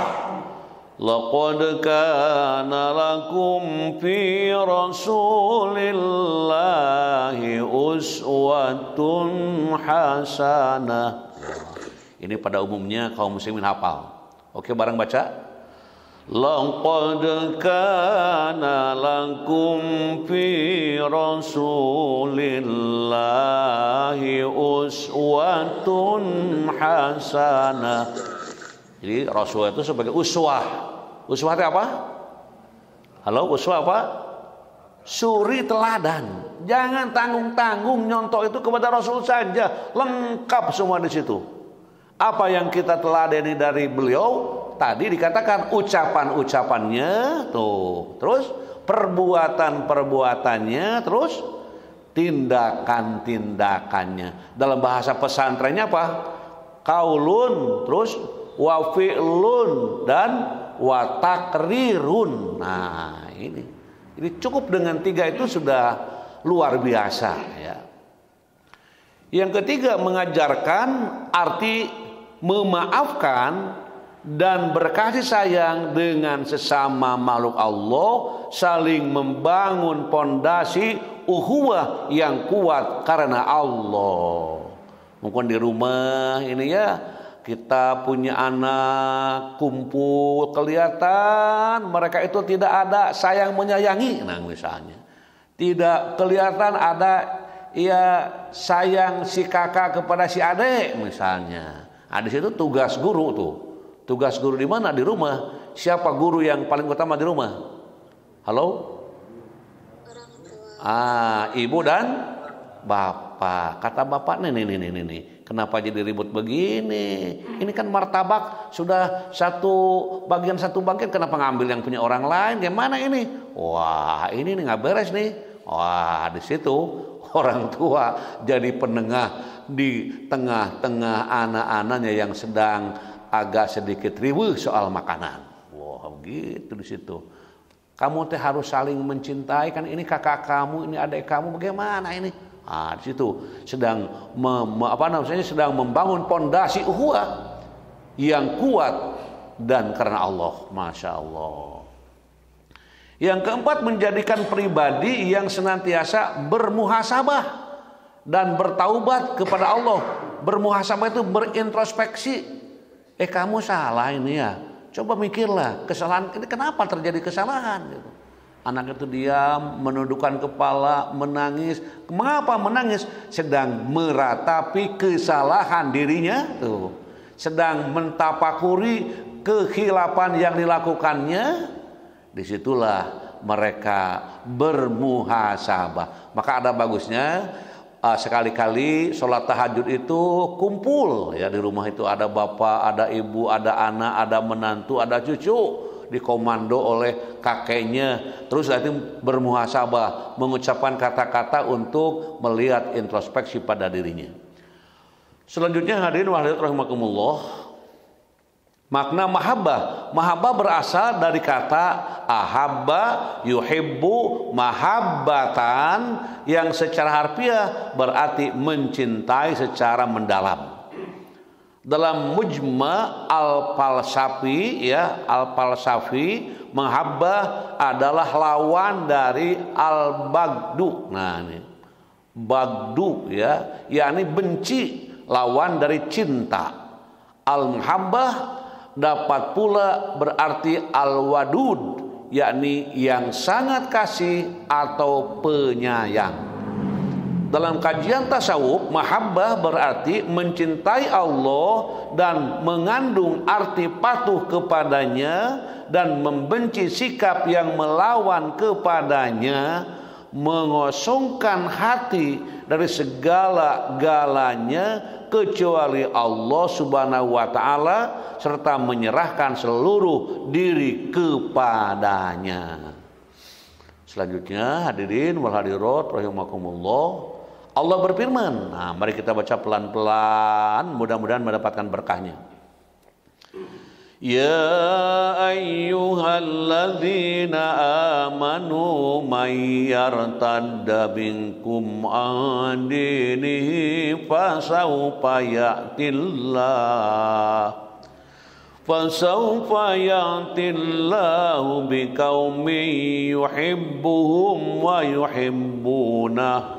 laqad kana lakum fi rasulillahi uswatun hasanah. Ini pada umumnya kaum muslimin hafal. Oke, bareng baca. Laqad kana lakum fi rasulillahi uswatun hasanah. Jadi Rasul itu sebagai uswah. Uswah itu apa? Halo, uswah apa? Suri teladan. Jangan tanggung-tanggung nyontok itu kepada Rasul saja. Lengkap semua di situ. Apa yang kita teladani dari beliau? Tadi dikatakan ucapan-ucapannya tuh, terus perbuatan-perbuatannya, terus tindakan-tindakannya. Dalam bahasa pesantrennya apa? Qaulun, terus wa fi'lun dan wa takrirun. Nah, ini cukup dengan 3 itu sudah luar biasa ya. Yang ketiga, mengajarkan arti memaafkan dan berkasih sayang dengan sesama makhluk Allah, saling membangun pondasi ukhuwah yang kuat karena Allah. Mungkin di rumah ini ya, kita punya anak kumpul, kelihatan mereka itu tidak ada sayang menyayangi, nah misalnya tidak kelihatan ada ya sayang si kakak kepada si adik misalnya. Nah, di situ tugas guru tuh. Tugas guru di mana? Di rumah. Siapa guru yang paling utama di rumah? Halo? Ibu dan bapak. Kata bapak nih. Kenapa jadi ribut begini? Ini kan martabak sudah satu bagian, kenapa ngambil yang punya orang lain? Gimana ini? Wah, ini nggak beres nih. Wah, di situ orang tua jadi penengah di tengah-tengah anak-anaknya yang sedang agak sedikit riweuh soal makanan. Wah, gitu di situ. Kamu teh harus saling mencintai, kan ini kakak kamu, ini adik kamu, bagaimana ini? Di situ sedang sedang membangun pondasi ukhuwah yang kuat dan karena Allah, masya Allah. Yang keempat, menjadikan pribadi yang senantiasa bermuhasabah dan bertaubat kepada Allah. Bermuhasabah itu berintrospeksi. Kamu salah ini ya. Coba mikirlah kesalahan ini, kenapa terjadi kesalahan? Gitu. Anak itu diam, menundukkan kepala, menangis. Mengapa menangis? Sedang meratapi kesalahan dirinya, tuh. Sedang mentapakuri kehilapan yang dilakukannya. Disitulah mereka bermuhasabah. Maka ada bagusnya sekali-kali sholat tahajud itu kumpul ya, di rumah itu ada bapak, ada ibu, ada anak, ada menantu, ada cucu, dikomando oleh kakeknya, terus nanti bermuhasabah, mengucapkan kata-kata untuk melihat introspeksi pada dirinya. Selanjutnya hadirin wa hadirat rahimakumullah, makna mahabbah berasal dari kata ahabba yuhibbu mahabbatan, yang secara harfiah berarti mencintai secara mendalam. Dalam Mujma' al-Falsafi ya, al-Falsafi, mahabbah adalah lawan dari al-bagdu. Nah, ini bagdu ya, yakni benci, lawan dari cinta. Al-muhabbah dapat pula berarti al-wadud, yakni yang sangat kasih atau penyayang. Dalam kajian tasawuf, mahabbah berarti mencintai Allah dan mengandung arti patuh kepadanya dan membenci sikap yang melawan kepadanya, mengosongkan hati dari segala-galanya kecuali Allah Subhanahu wa taala, serta menyerahkan seluruh diri kepadanya. Selanjutnya hadirin wal hadirat rahimakumullah, Allah berfirman. Nah, mari kita baca pelan-pelan, mudah-mudahan mendapatkan berkahnya. Ya ayyuhalladzina amanu may yartadda minkum an dinihi fasawfa ya'tillahu biqaumin yuhibbuhum wa yuhibbunah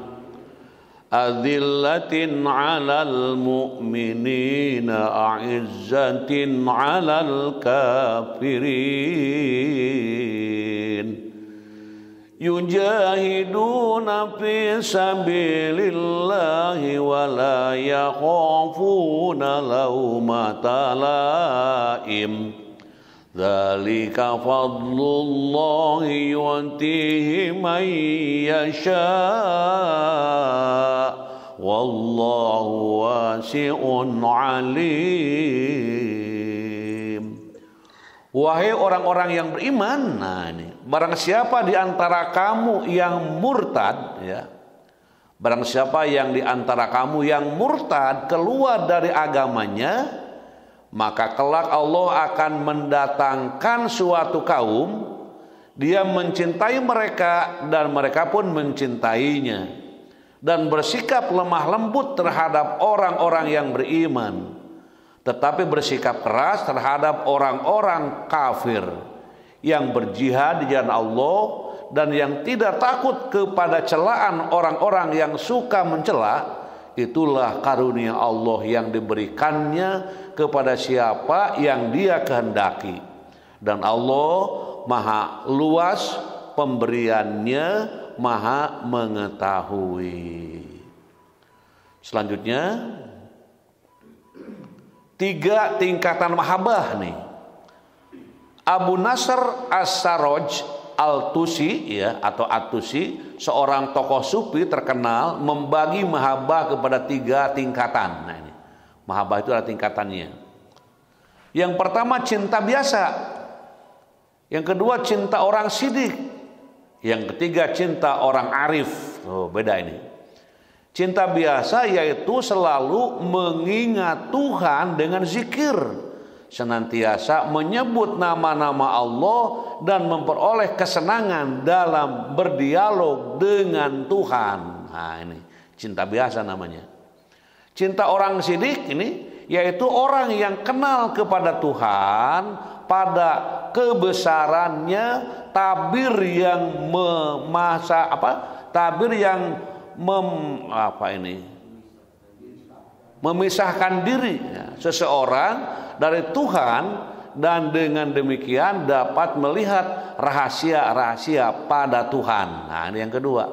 adzillatin 'alal mu'minina a'izzatin 'alal kafirin yujahiduna fi sabilillahi wa la yakhafuna lawmata laim dzalika fadlullahi yu'tihi man yasha wallahu wasi'un alim. Wahai orang-orang yang beriman, nah ini, barang siapa di antara kamu yang murtad ya, barang siapa yang di antara kamu yang murtad keluar dari agamanya, maka kelak Allah akan mendatangkan suatu kaum, dia mencintai mereka dan mereka pun mencintainya, dan bersikap lemah lembut terhadap orang-orang yang beriman, tetapi bersikap keras terhadap orang-orang kafir yang berjihad di jalan Allah dan yang tidak takut kepada celaan orang-orang yang suka mencela, itulah karunia Allah yang diberikannya kepada siapa yang Dia kehendaki. Dan Allah maha luas pemberiannya, maha mengetahui. Selanjutnya 3 tingkatan mahabbah nih. Abu Nasr As-Sarraj Al-Tusi ya, atau At-Tusi, seorang tokoh sufi terkenal, membagi mahabbah kepada 3 tingkatan. Nah ini, mahabbah itu ada tingkatannya. Yang pertama cinta biasa, yang kedua cinta orang sidik, yang ketiga cinta orang arif. Oh, beda ini. Cinta biasa yaitu selalu mengingat Tuhan dengan zikir, senantiasa menyebut nama-nama Allah dan memperoleh kesenangan dalam berdialog dengan Tuhan. Nah ini cinta biasa namanya. Cinta orang sidik ini yaitu orang yang kenal kepada Tuhan pada kebesarannya, tabir yang memisahkan diri seseorang dari Tuhan, dan dengan demikian dapat melihat rahasia-rahasia pada Tuhan. Nah ini yang kedua.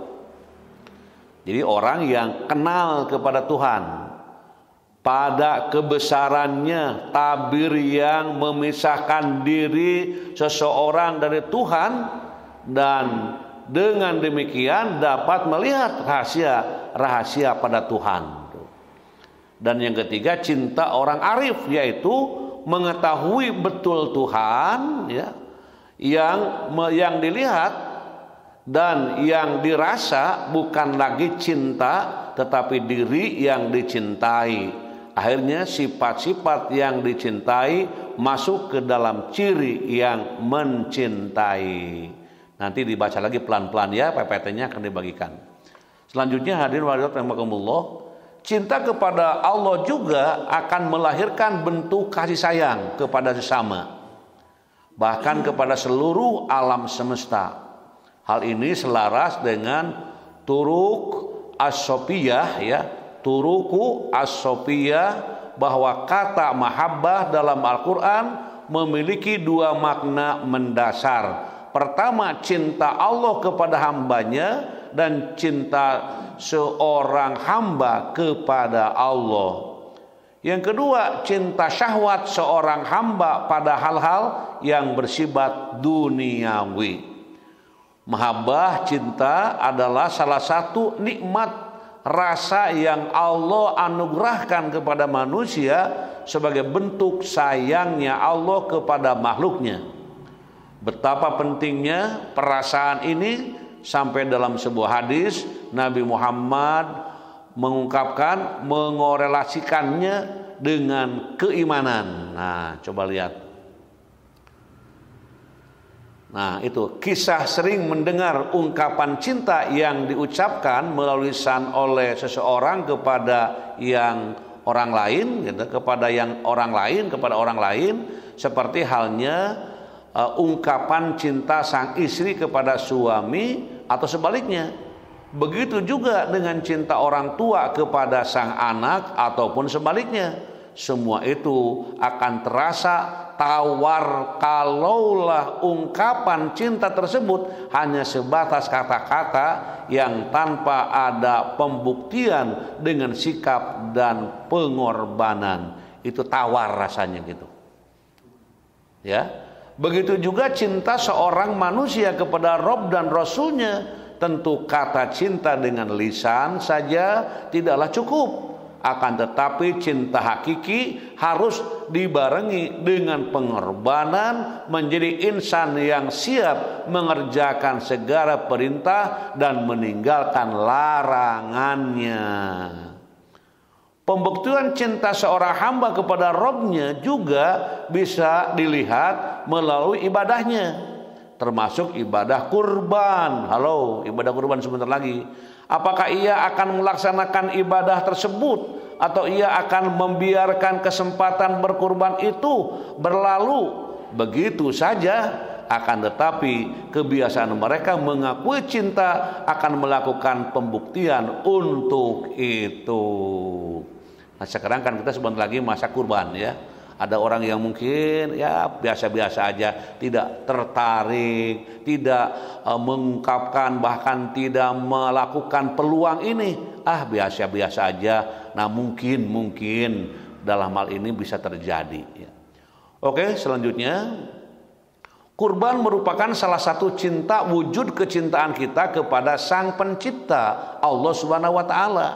Jadi orang yang kenal kepada Tuhan pada kebesarannya, tabir yang memisahkan diri seseorang dari Tuhan, dan dengan demikian dapat melihat rahasia-rahasia pada Tuhan. Dan yang ketiga cinta orang arif, yaitu mengetahui betul Tuhan ya, yang dilihat dan yang dirasa bukan lagi cinta tetapi diri yang dicintai. Akhirnya sifat-sifat yang dicintai masuk ke dalam ciri yang mencintai. Nanti dibaca lagi pelan-pelan ya, PPT-nya akan dibagikan. Selanjutnya hadirin hadirat rahimakumullah, cinta kepada Allah juga akan melahirkan bentuk kasih sayang kepada sesama, bahkan kepada seluruh alam semesta. Hal ini selaras dengan turuk as-sofiyah ya, turuku as-sofiyah, bahwa kata mahabbah dalam Al-Quran memiliki 2 makna mendasar. Pertama, cinta Allah kepada hambanya, dan cinta seorang hamba kepada Allah. Yang kedua, cinta syahwat seorang hamba pada hal-hal yang bersifat duniawi. Mahabbah cinta adalah salah satu nikmat rasa yang Allah anugerahkan kepada manusia sebagai bentuk sayangnya Allah kepada makhluknya. Betapa pentingnya perasaan ini sampai dalam sebuah hadis Nabi Muhammad mengorelasikannya dengan keimanan. Nah, coba lihat. Nah, itu kisah sering mendengar ungkapan cinta yang diucapkan melalui lisan oleh seseorang kepada yang orang lain, gitu, kepada orang lain, seperti halnya ungkapan cinta sang istri kepada suami atau sebaliknya. Begitu juga dengan cinta orang tua kepada sang anak ataupun sebaliknya. Semua itu akan terasa tawar kalaulah ungkapan cinta tersebut hanya sebatas kata-kata yang tanpa ada pembuktian dengan sikap dan pengorbanan. Itu tawar rasanya gitu. Ya. Begitu juga cinta seorang manusia kepada Rabb dan Rasulnya. Tentu kata cinta dengan lisan saja tidaklah cukup. Akan tetapi cinta hakiki harus dibarengi dengan pengorbanan, menjadi insan yang siap mengerjakan segala perintah dan meninggalkan larangannya. Pembuktian cinta seorang hamba kepada Rabb-nya juga bisa dilihat melalui ibadahnya, termasuk ibadah kurban. Halo, ibadah kurban sebentar lagi. Apakah ia akan melaksanakan ibadah tersebut atau ia akan membiarkan kesempatan berkurban itu berlalu begitu saja akan tetapi kebiasaan mereka mengakui cinta akan melakukan pembuktian untuk itu. Nah sekarang kan kita sebentar lagi masa kurban ya. Ada orang yang mungkin ya biasa-biasa aja, tidak tertarik, tidak mengungkapkan, bahkan tidak melakukan peluang ini. Biasa-biasa aja. Nah mungkin dalam hal ini bisa terjadi ya. Oke, selanjutnya kurban merupakan salah satu cinta, wujud kecintaan kita kepada Sang Pencipta Allah Subhanahu wa taala.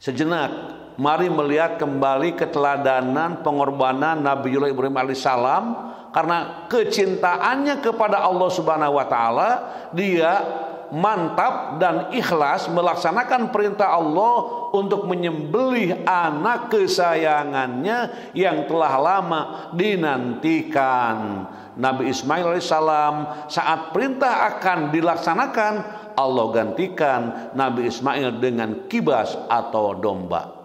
Sejenak mari melihat kembali keteladanan pengorbanan Nabiullah Ibrahim alaihissalam. Karena kecintaannya kepada Allah Subhanahu wa taala, dia mantap dan ikhlas melaksanakan perintah Allah untuk menyembelih anak kesayangannya yang telah lama dinantikan. Nabi Ismail alaihissalam saat perintah akan dilaksanakan, Allah gantikan Nabi Ismail dengan kibas atau domba.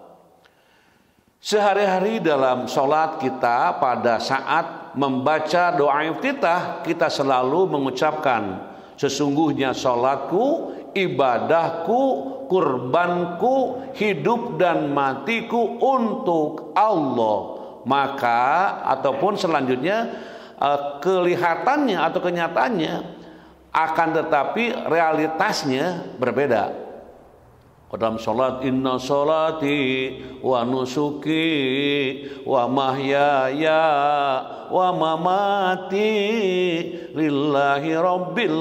Sehari-hari dalam sholat kita pada saat membaca doa iftitah, kita selalu mengucapkan, sesungguhnya sholatku, ibadahku, kurbanku, hidup dan matiku untuk Allah. Maka ataupun selanjutnya kelihatannya atau kenyataannya akan tetapi realitasnya berbeda. Dalam sholat, inna sholati wa nusuki wa mahyaya wa mamati lillahi rabbil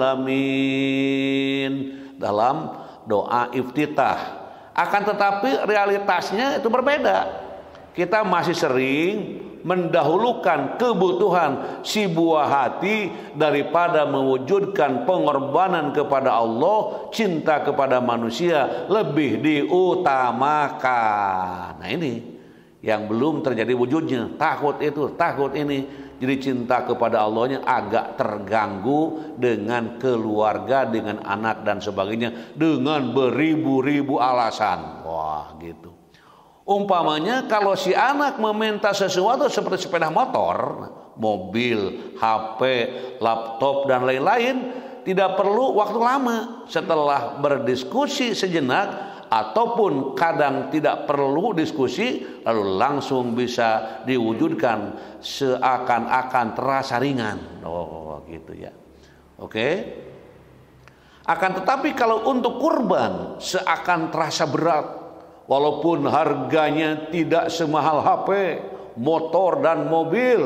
alamin. Dalam doa iftitah. Akan tetapi realitasnya itu berbeda. Kita masih sering mendahulukan kebutuhan si buah hati daripada mewujudkan pengorbanan kepada Allah, cinta kepada manusia lebih diutamakan. Nah ini yang belum terjadi wujudnya, takut itu, takut ini. Jadi cinta kepada Allahnya agak terganggu dengan keluarga, dengan anak dan sebagainya, dengan beribu-ribu alasan. Wah gitu. Umpamanya kalau si anak meminta sesuatu seperti sepeda motor, mobil, HP, laptop dan lain-lain, tidak perlu waktu lama. Setelah berdiskusi sejenak ataupun kadang tidak perlu diskusi, lalu langsung bisa diwujudkan seakan-akan terasa ringan. Oh gitu ya. Oke. Akan tetapi kalau untuk kurban seakan terasa berat. Walaupun harganya tidak semahal HP, motor dan mobil,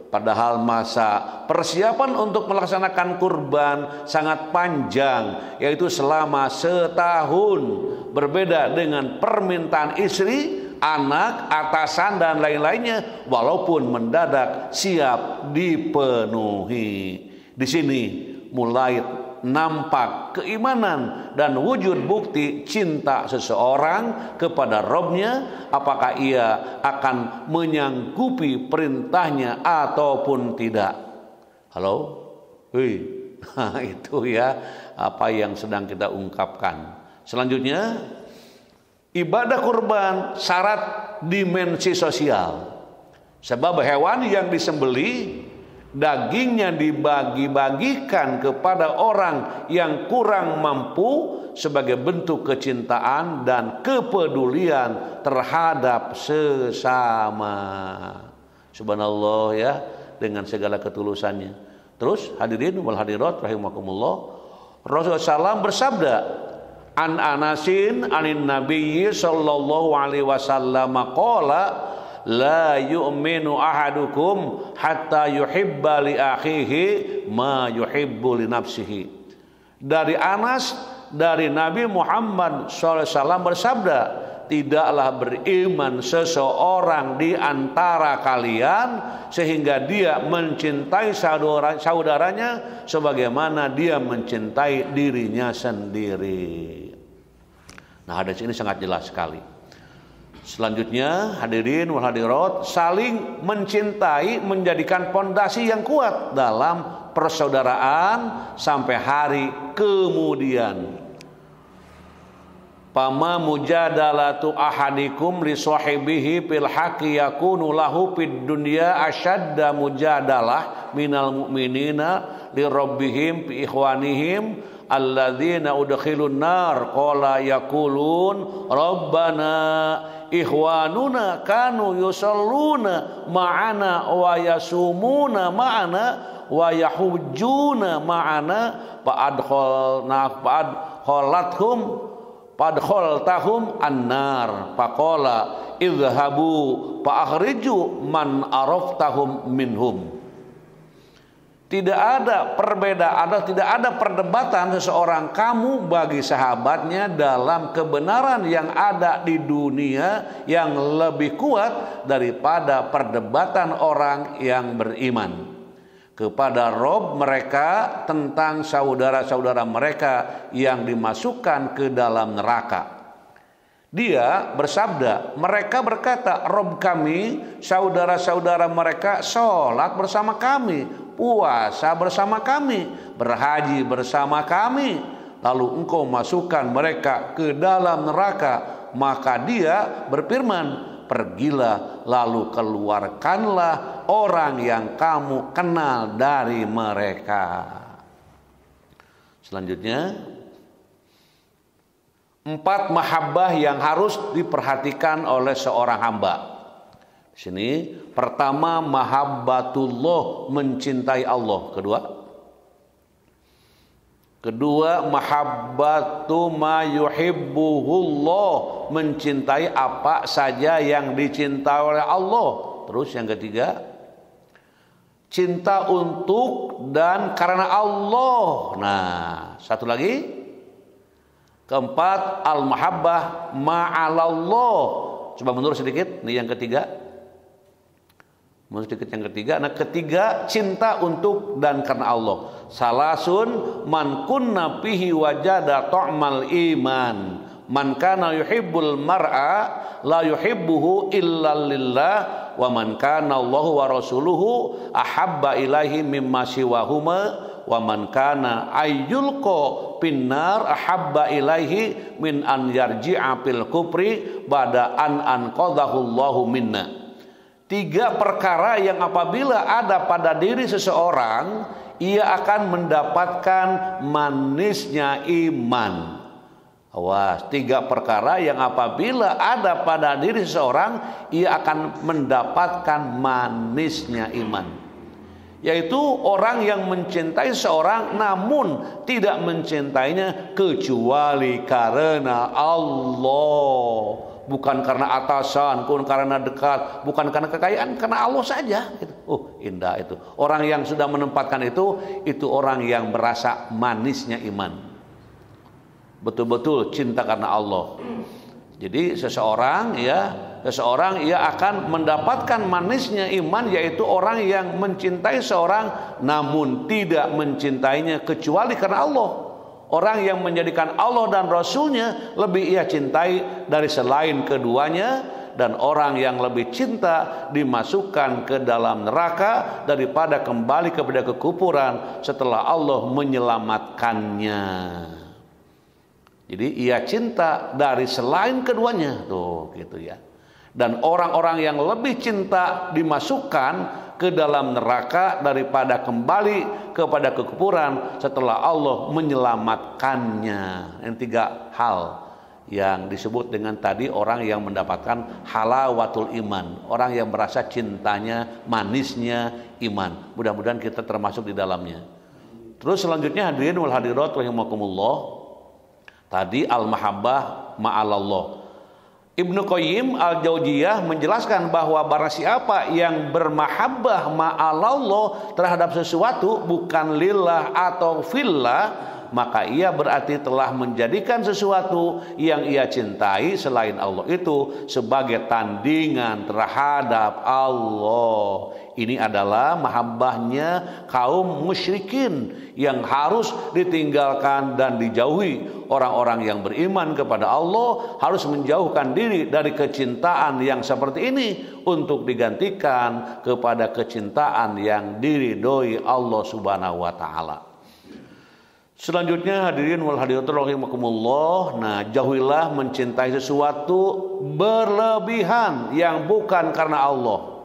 padahal masa persiapan untuk melaksanakan kurban sangat panjang, yaitu selama setahun. Berbeda dengan permintaan istri, anak, atasan dan lain-lainnya, walaupun mendadak siap dipenuhi. Di sini mulai nampak keimanan dan wujud bukti cinta seseorang kepada Robnya, apakah ia akan menyanggupi perintahnya ataupun tidak. Halo? Nah, itu ya apa yang sedang kita ungkapkan. Selanjutnya, ibadah kurban syarat dimensi sosial. Sebab hewan yang disembelih dagingnya dibagi-bagikan kepada orang yang kurang mampu sebagai bentuk kecintaan dan kepedulian terhadap sesama. Subhanallah ya, dengan segala ketulusannya. Terus hadirin wal hadirat rahimakumullah, Rasulullah SAW bersabda, an Anasin anin Nabiyyi sallallahu alaihi wasallam qala la yu'minu ahadukum hatta yuhibba li akhihi ma yuhibbu li nafsihi. Dari Anas, dari Nabi Muhammad SAW bersabda, tidaklah beriman seseorang di antara kalian sehingga dia mencintai saudaranya sebagaimana dia mencintai dirinya sendiri. Nah, hadis ini sangat jelas sekali. Selanjutnya hadirin wal hadirat, saling mencintai menjadikan pondasi yang kuat dalam persaudaraan sampai hari kemudian. Fama mujadalatu ahadikum li sahibihi fil haqqi yakunu lahu fid dunya ashadda mujadalah minal mu'minina li rabbihim fi ikhwanihim alladzina udkhilun nar qala yaqulun rabbana ikhwanuna kanu yusalluna ma'ana wa yasumuna ma'ana wa yahujjuna ma'ana padkhaltahum annar faqala idhabu fa'akhriju man araftahum minhum. Tidak ada perbedaan atau tidak ada perdebatan seseorang kamu bagi sahabatnya dalam kebenaran yang ada di dunia yang lebih kuat daripada perdebatan orang yang beriman kepada Rob mereka tentang saudara-saudara mereka yang dimasukkan ke dalam neraka. Dia bersabda, mereka berkata, Rob kami, saudara-saudara mereka sholat bersama kami, puasa bersama kami, berhaji bersama kami, lalu engkau masukkan mereka ke dalam neraka. Maka dia berfirman, pergilah lalu keluarkanlah orang yang kamu kenal dari mereka. Selanjutnya 4 mahabbah yang harus diperhatikan oleh seorang hamba. Di sini pertama mahabbatullah, mencintai Allah. Kedua mahabbatu ma yuhibbuhullah, mencintai apa saja yang dicintai oleh Allah. Terus yang ketiga, cinta untuk dan karena Allah. Nah, satu lagi, keempat al-mahabbah ma'alallah. Coba mundur sedikit, ini yang ketiga. Mundur sedikit yang ketiga. Nah, ketiga cinta untuk dan karena Allah. Salasun man kunna fihi wajada ta'mal iman. Man kana yuhibbul mar'a la yuhibbuhu illa lillah wa man kana Allahu wa rasuluhu ahabba ilaihi mimma siwahuma wa man kana ayyulqa pinnar ahabba ilaihi min an yarji'a fil kufri ba'da an anqadhahu Allahu minna. 3 perkara yang apabila ada pada diri seseorang, ia akan mendapatkan manisnya iman. Awas, 3 perkara yang apabila ada pada diri seseorang, ia akan mendapatkan manisnya iman. Yaitu orang yang mencintai seorang namun tidak mencintainya kecuali karena Allah. Bukan karena atasan, bukan karena dekat, bukan karena kekayaan, karena Allah saja. Indah itu. Orang yang sudah menempatkan itu orang yang merasa manisnya iman. Betul-betul cinta karena Allah. Jadi seseorang ia akan mendapatkan manisnya iman, yaitu orang yang mencintai seorang namun tidak mencintainya kecuali karena Allah. Orang yang menjadikan Allah dan Rasulnya lebih ia cintai dari selain keduanya, dan orang yang lebih cinta dimasukkan ke dalam neraka daripada kembali kepada kekufuran setelah Allah menyelamatkannya. Jadi ia cinta dari selain keduanya, tuh gitu ya. Dan orang-orang yang lebih cinta dimasukkan ke dalam neraka daripada kembali kepada kekufuran setelah Allah menyelamatkannya. Yang 3 hal yang disebut dengan tadi orang yang mendapatkan halawatul iman, orang yang merasa cintanya, manisnya iman. Mudah-mudahan kita termasuk di dalamnya. Terus selanjutnya hadirin wal hadirat rahimakumullah, tadi al-mahabbah ma'alallah. Ibnu Qayyim al-Jauziyah menjelaskan bahwa barang siapa yang bermahabbah ma'alallah terhadap sesuatu bukan lillah atau fillah, maka ia berarti telah menjadikan sesuatu yang ia cintai selain Allah itu sebagai tandingan terhadap Allah. Ini adalah mahabbahnya kaum musyrikin yang harus ditinggalkan dan dijauhi. Orang-orang yang beriman kepada Allah harus menjauhkan diri dari kecintaan yang seperti ini untuk digantikan kepada kecintaan yang diridhoi Allah Subhanahu wa taala. Selanjutnya hadirin wal hadirat rahimakumullah. Nah, jauhilah mencintai sesuatu berlebihan yang bukan karena Allah.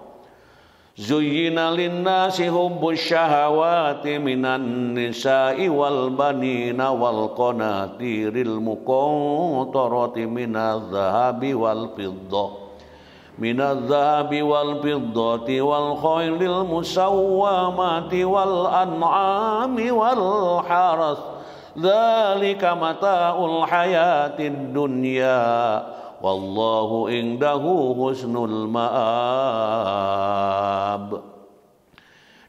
Zuyyina lin-nasi hubbus syahawati minan nisa'i wal banina wal qanatiril muqantarati minadh dhahabi wal fiddah wal fiddati wal khailil musawwamati wal an'ami wal haras dzalika mata'ul hayatid dunya wallahu indahu husnul ma'ab.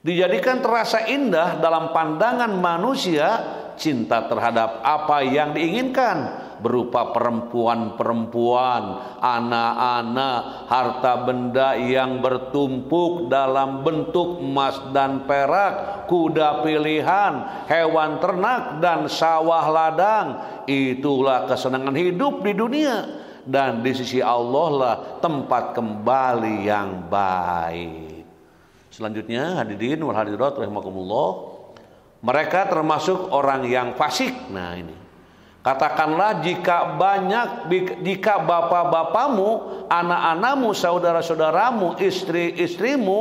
Dijadikan terasa indah dalam pandangan manusia cinta terhadap apa yang diinginkan berupa perempuan-perempuan, anak-anak, harta benda yang bertumpuk dalam bentuk emas dan perak, kuda pilihan, hewan ternak dan sawah ladang. Itulah kesenangan hidup di dunia, dan di sisi Allah lah tempat kembali yang baik. Selanjutnya hadirin wal hadirat rahimakumullah, mereka termasuk orang yang fasik. Nah ini, katakanlah jika bapak-bapakmu, anak-anakmu, saudara-saudaramu, istri-istrimu,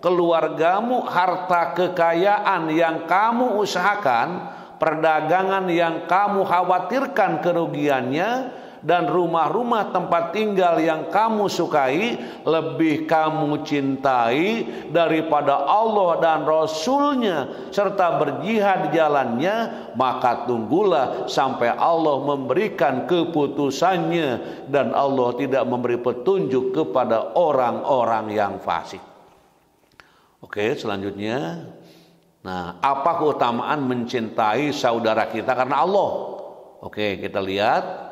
keluargamu, harta kekayaan yang kamu usahakan, perdagangan yang kamu khawatirkan kerugiannya, dan rumah-rumah tempat tinggal yang kamu sukai lebih kamu cintai daripada Allah dan Rasulnya serta berjihad di jalannya, maka tunggulah sampai Allah memberikan keputusannya, dan Allah tidak memberi petunjuk kepada orang-orang yang fasik. Oke, selanjutnya, nah, apa keutamaan mencintai saudara kita karena Allah? Oke, kita lihat.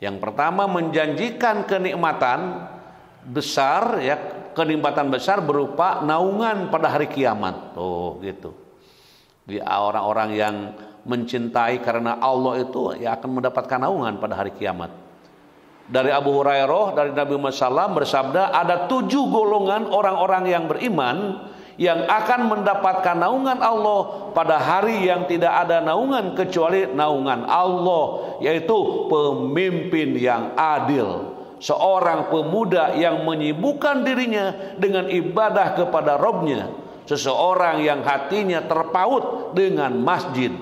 Yang pertama, menjanjikan kenikmatan besar, ya, kenikmatan besar berupa naungan pada hari kiamat. Oh, gitu. Di orang-orang yang mencintai karena Allah itu ya akan mendapatkan naungan pada hari kiamat. Dari Abu Hurairah, dari Nabi Muhammad SAW bersabda, ada 7 golongan orang-orang yang beriman yang akan mendapatkan naungan Allah pada hari yang tidak ada naungan kecuali naungan Allah, yaitu pemimpin yang adil, seorang pemuda yang menyibukkan dirinya dengan ibadah kepada Rabb-Nya, seseorang yang hatinya terpaut dengan masjid,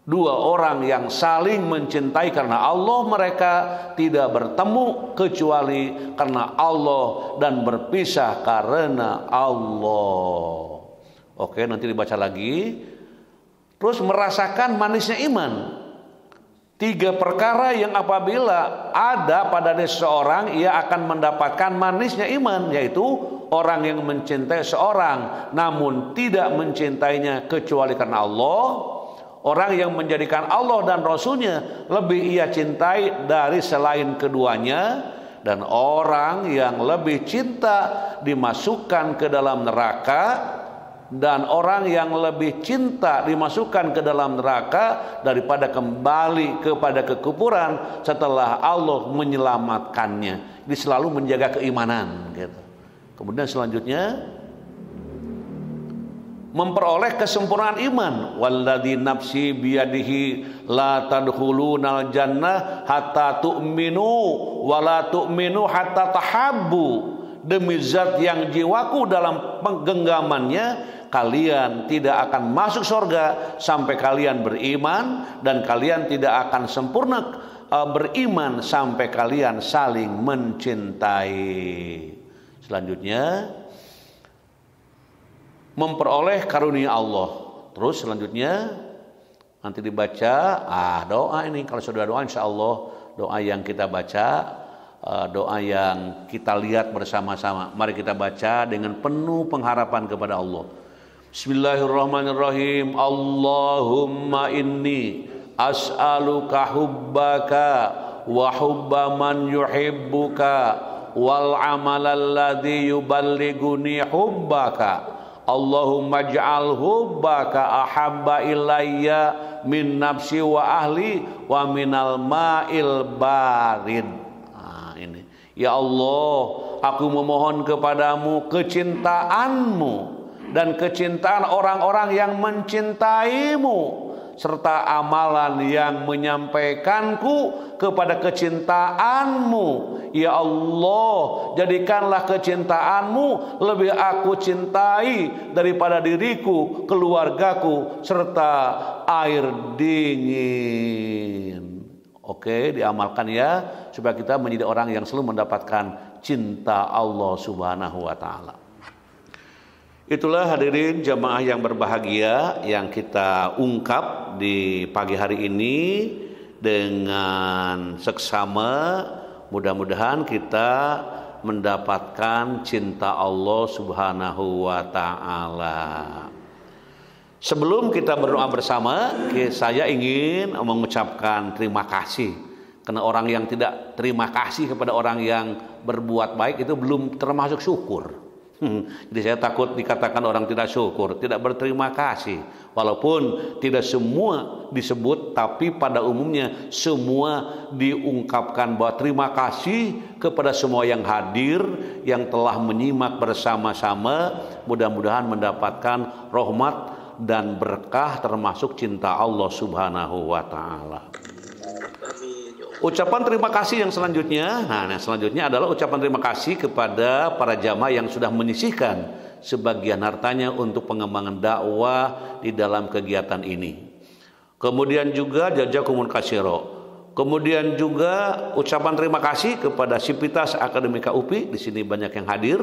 2 orang yang saling mencintai karena Allah, mereka tidak bertemu kecuali karena Allah dan berpisah karena Allah. Oke, nanti dibaca lagi. Terus merasakan manisnya iman. 3 perkara yang apabila ada pada seseorang, ia akan mendapatkan manisnya iman, yaitu orang yang mencintai seorang namun tidak mencintainya kecuali karena Allah, orang yang menjadikan Allah dan Rasulnya lebih ia cintai dari selain keduanya, dan orang yang lebih cinta dimasukkan ke dalam neraka, dan orang yang lebih cinta dimasukkan ke dalam neraka daripada kembali kepada kekufuran setelah Allah menyelamatkannya. Dia selalu menjaga keimanan, gitu. Kemudian selanjutnya, memperoleh kesempurnaan iman. Walladzi nafsi biyadihi la tadkhulunal jannah hatta tu'minu wa la tu'minu hatta tahabbu. Demi zat yang jiwaku dalam genggamannya, kalian tidak akan masuk surga sampai kalian beriman, dan kalian tidak akan sempurna beriman sampai kalian saling mencintai. Selanjutnya, memperoleh karunia Allah. Terus selanjutnya nanti dibaca doa ini. Kalau sudah doa, insya Allah doa yang kita baca, doa yang kita lihat bersama-sama. Mari kita baca dengan penuh pengharapan kepada Allah. Bismillahirrahmanirrahim. Allahumma inni as'aluka hubbaka wa hubba man yuhibbuka wal amalalladzi yuballighuni hubbaka. Allahumma ja'al hubbaka ahabba ilayya min nafsi wa ahli wa minal ma'il barid. Nah, ini. Ya Allah, aku memohon kepadamu kecintaanmu dan kecintaan orang-orang yang mencintaimu, serta amalan yang menyampaikanku kepada kecintaanmu. Ya Allah, jadikanlah kecintaanmu lebih aku cintai daripada diriku, keluargaku, serta air dingin. Oke, diamalkan ya, supaya kita menjadi orang yang selalu mendapatkan cinta Allah Subhanahu wa Ta'ala. Itulah hadirin jamaah yang berbahagia yang kita ungkap di pagi hari ini dengan seksama. Mudah-mudahan kita mendapatkan cinta Allah Subhanahu wa Ta'ala. Sebelum kita berdoa bersama, saya ingin mengucapkan terima kasih. Karena orang yang tidak terima kasih kepada orang yang berbuat baik itu belum termasuk syukur. Jadi saya takut dikatakan orang tidak syukur, tidak berterima kasih. Walaupun tidak semua disebut, tapi pada umumnya semua diungkapkan bahwa terima kasih kepada semua yang hadir, yang telah menyimak bersama-sama. Mudah-mudahan mendapatkan rahmat dan berkah termasuk cinta Allah Subhanahu wa Ta'ala. Ucapan terima kasih yang selanjutnya, selanjutnya adalah ucapan terima kasih kepada para jamaah yang sudah menyisihkan sebagian hartanya untuk pengembangan dakwah di dalam kegiatan ini. Kemudian juga jazakumul katsiro. Kemudian juga ucapan terima kasih kepada Sivitas Akademika UPI, di sini banyak yang hadir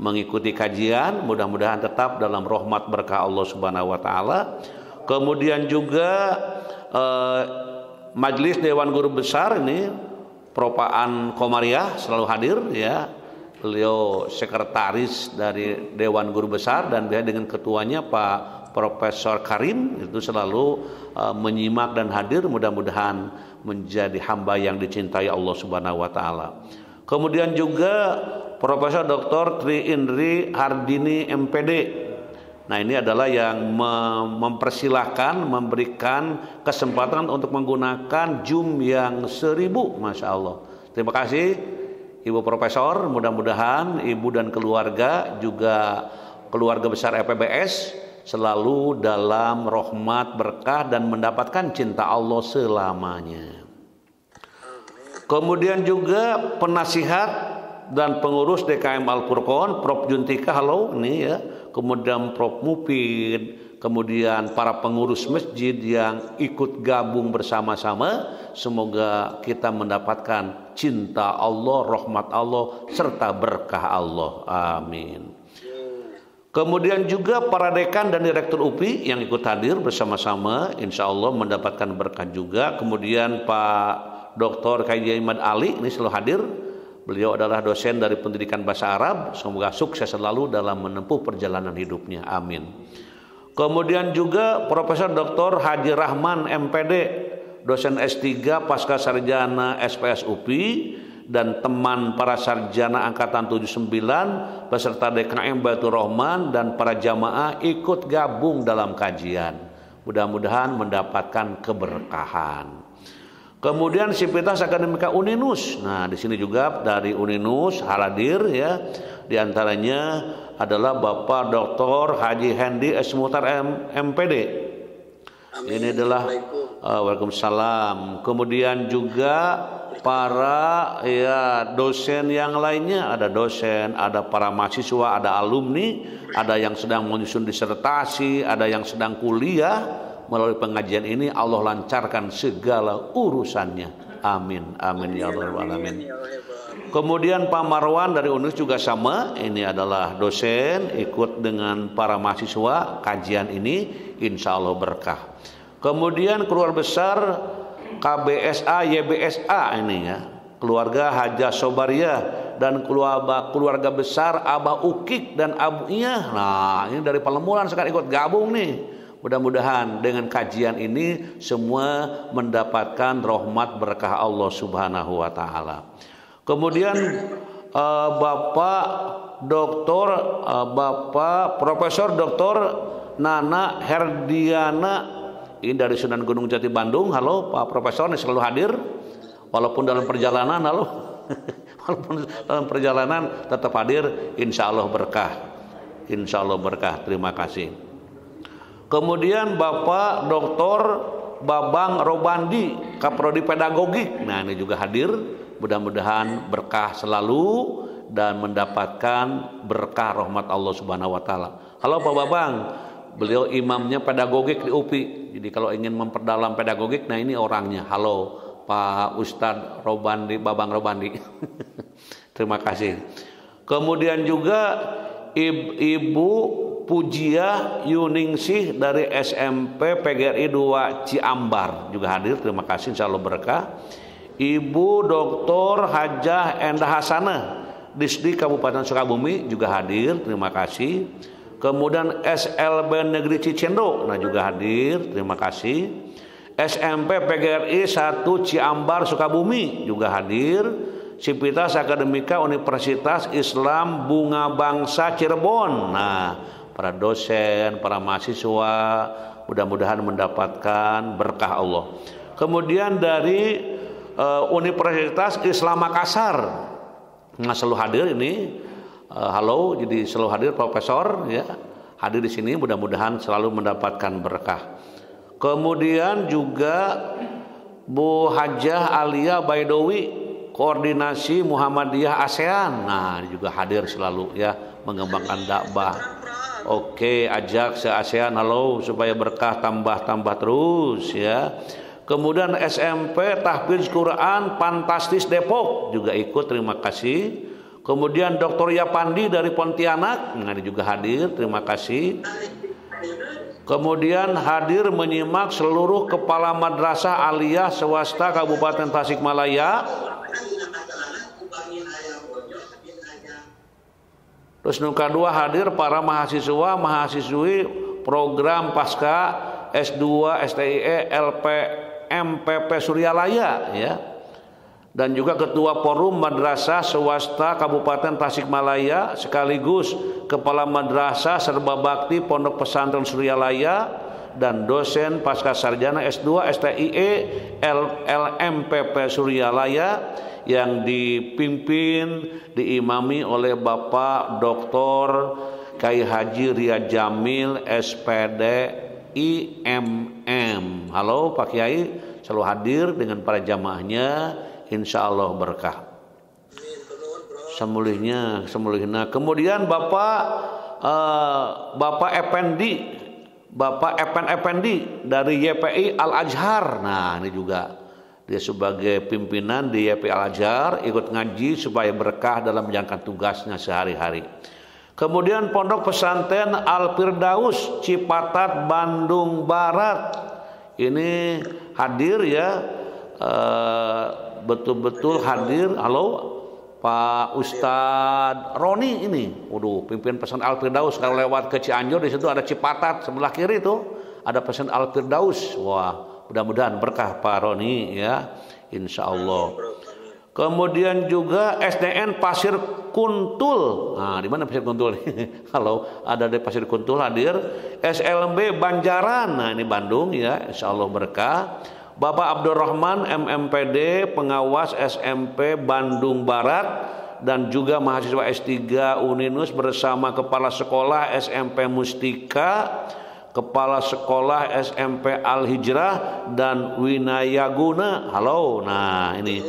mengikuti kajian, mudah-mudahan tetap dalam rahmat berkah Allah Subhanahu wa Ta'ala. Kemudian juga Majelis Dewan Guru Besar ini Propaan Komariah selalu hadir ya. Beliau sekretaris dari Dewan Guru Besar dan dia dengan ketuanya Pak Profesor Karim itu selalu menyimak dan hadir, mudah-mudahan menjadi hamba yang dicintai Allah Subhanahu wa Ta'ala. Kemudian juga Profesor Dr. Tri Indri Hardini MPD. Nah, ini adalah yang mempersilahkan, memberikan kesempatan untuk menggunakan Zoom yang 1000, Masya Allah. Terima kasih Ibu Profesor, mudah-mudahan Ibu dan keluarga, juga keluarga besar EPBS selalu dalam rahmat berkah dan mendapatkan cinta Allah selamanya. Kemudian juga penasihat dan pengurus DKM Al-Furqon, Prof. Juntika, halo, ini ya. Kemudian Prof. Mupid, kemudian para pengurus masjid yang ikut gabung bersama-sama. Semoga kita mendapatkan cinta Allah, rahmat Allah, serta berkah Allah. Amin. Kemudian juga para dekan dan direktur UPI yang ikut hadir bersama-sama, insya Allah mendapatkan berkah juga. Kemudian Pak Dr. Kaji Ahmad Ali ini selalu hadir. Beliau adalah dosen dari pendidikan bahasa Arab. Semoga sukses selalu dalam menempuh perjalanan hidupnya. Amin. Kemudian juga Profesor Dr. Haji Rahman MPD, dosen S3 pasca sarjana SPS UPI dan teman para sarjana angkatan 79 beserta DKM Baitur Rahman dan para jamaah ikut gabung dalam kajian. Mudah-mudahan mendapatkan keberkahan. Kemudian Sivitas Akademika Uninus. Nah, di sini juga dari Uninus hadir ya. Di antaranya adalah Bapak Dr. Haji Hendi S. Muhtar MPD. Ini adalah Waalaikumsalam. Kemudian juga para dosen yang lainnya, ada dosen, ada para mahasiswa, ada alumni, ada yang sedang menyusun disertasi, ada yang sedang kuliah. Melalui pengajian ini Allah lancarkan segala urusannya. Amin. Amin ya rabbal alamin. Kemudian Pak Marwan dari UNUS juga sama. Ini adalah dosen, ikut dengan para mahasiswa kajian ini, insya Allah berkah. Kemudian keluarga besar KBSA YBSA ini ya, keluarga Haja Sobaria dan keluarga besar Abah Ukik dan Abu Iyah. Nah, ini dari Palemuran sekarang ikut gabung nih. Mudah-mudahan dengan kajian ini semua mendapatkan rahmat berkah Allah Subhanahu wa Ta'ala. Kemudian Bapak Profesor Dr. Nana Herdiana, ini dari Sunan Gunung Jati Bandung. Halo Pak Profesor, ini selalu hadir walaupun dalam perjalanan. Halo. Walaupun dalam perjalanan tetap hadir, insya Allah berkah. Insya Allah berkah. Terima kasih. Kemudian Bapak Dr. Babang Robandi, Kaprodi Pedagogik. Nah, ini juga hadir. Mudah-mudahan berkah selalu dan mendapatkan berkah rahmat Allah Subhanahu wa taala. Halo Pak Babang, beliau imamnya pedagogik di UPI. Jadi kalau ingin memperdalam pedagogik, nah ini orangnya. Halo Pak Ustadz Robandi, Babang Robandi. Terima kasih. Kemudian juga Ibu Pujia Yuningsih dari SMP PGRI 2 Ciambar juga hadir. Terima kasih, insya Allah berkah. Ibu Dr. Hajah Endah Hasanah Disdi Kabupaten Sukabumi juga hadir. Terima kasih. Kemudian SLB Negeri Cicendo nah juga hadir. Terima kasih. SMP PGRI 1 Ciambar Sukabumi juga hadir. Sivitas Akademika Universitas Islam Bunga Bangsa Cirebon. Nah, para dosen, para mahasiswa mudah-mudahan mendapatkan berkah Allah. Kemudian dari Universitas Islam Makassar, nah selalu hadir ini. Halo, jadi selalu hadir profesor ya, hadir di sini, mudah-mudahan selalu mendapatkan berkah. Kemudian juga Bu Hajah Alia Baidowi Koordinasi Muhammadiyah ASEAN. Nah, juga hadir selalu ya, mengembangkan dakwah. Oke, ajak se-ASEAN halo supaya berkah tambah-tambah terus ya. Kemudian SMP Tahfidz Quran Fantastis Depok juga ikut, terima kasih. Kemudian Dr. Yapandi dari Pontianak, nah ini juga hadir, terima kasih. Kemudian hadir menyimak seluruh kepala madrasah aliyah swasta Kabupaten Tasikmalaya. Terus nuka dua hadir para mahasiswa mahasiswi program pasca S2 STIE LP MPP Suryalaya ya. Dan juga ketua forum madrasah swasta Kabupaten Tasikmalaya sekaligus kepala madrasah serba bakti Pondok Pesantren Suryalaya dan dosen pasca sarjana S2 STIE LMPP Suryalaya yang dipimpin diimami oleh Bapak Dr. Kyai Haji Ria Jamil SPD IMM. Halo Pak Kyai, selalu hadir dengan para jamaahnya, insya Allah berkah. Semulihnya. Kemudian Bapak Effendi dari YPI Al Azhar. Nah ini juga dia sebagai pimpinan di YPI Al Azhar ikut ngaji supaya berkah dalam menjalankan tugasnya sehari-hari. Kemudian Pondok Pesantren Al Firdaus Cipatat Bandung Barat ini hadir ya, betul-betul hadir. Halo Pak Ustadz Roni ini, waduh pimpinan pesantren Al Firdaus. Kalau lewat ke Cianjur di situ ada Cipatat sebelah kiri itu ada pesantren Al Firdaus. Wah, mudah-mudahan berkah Pak Roni ya, insya Allah. Kemudian juga SDN Pasir Kuntul. Nah, di mana Pasir Kuntul? Halo, ada di Pasir Kuntul hadir. SLB Banjaran. Nah, ini Bandung ya, insya Allah berkah. Bapak Abdurrahman MMPD pengawas SMP Bandung Barat dan juga mahasiswa S3 Uninus bersama Kepala Sekolah SMP Mustika, Kepala Sekolah SMP Al Hijrah dan Winayaguna. Halo, nah ini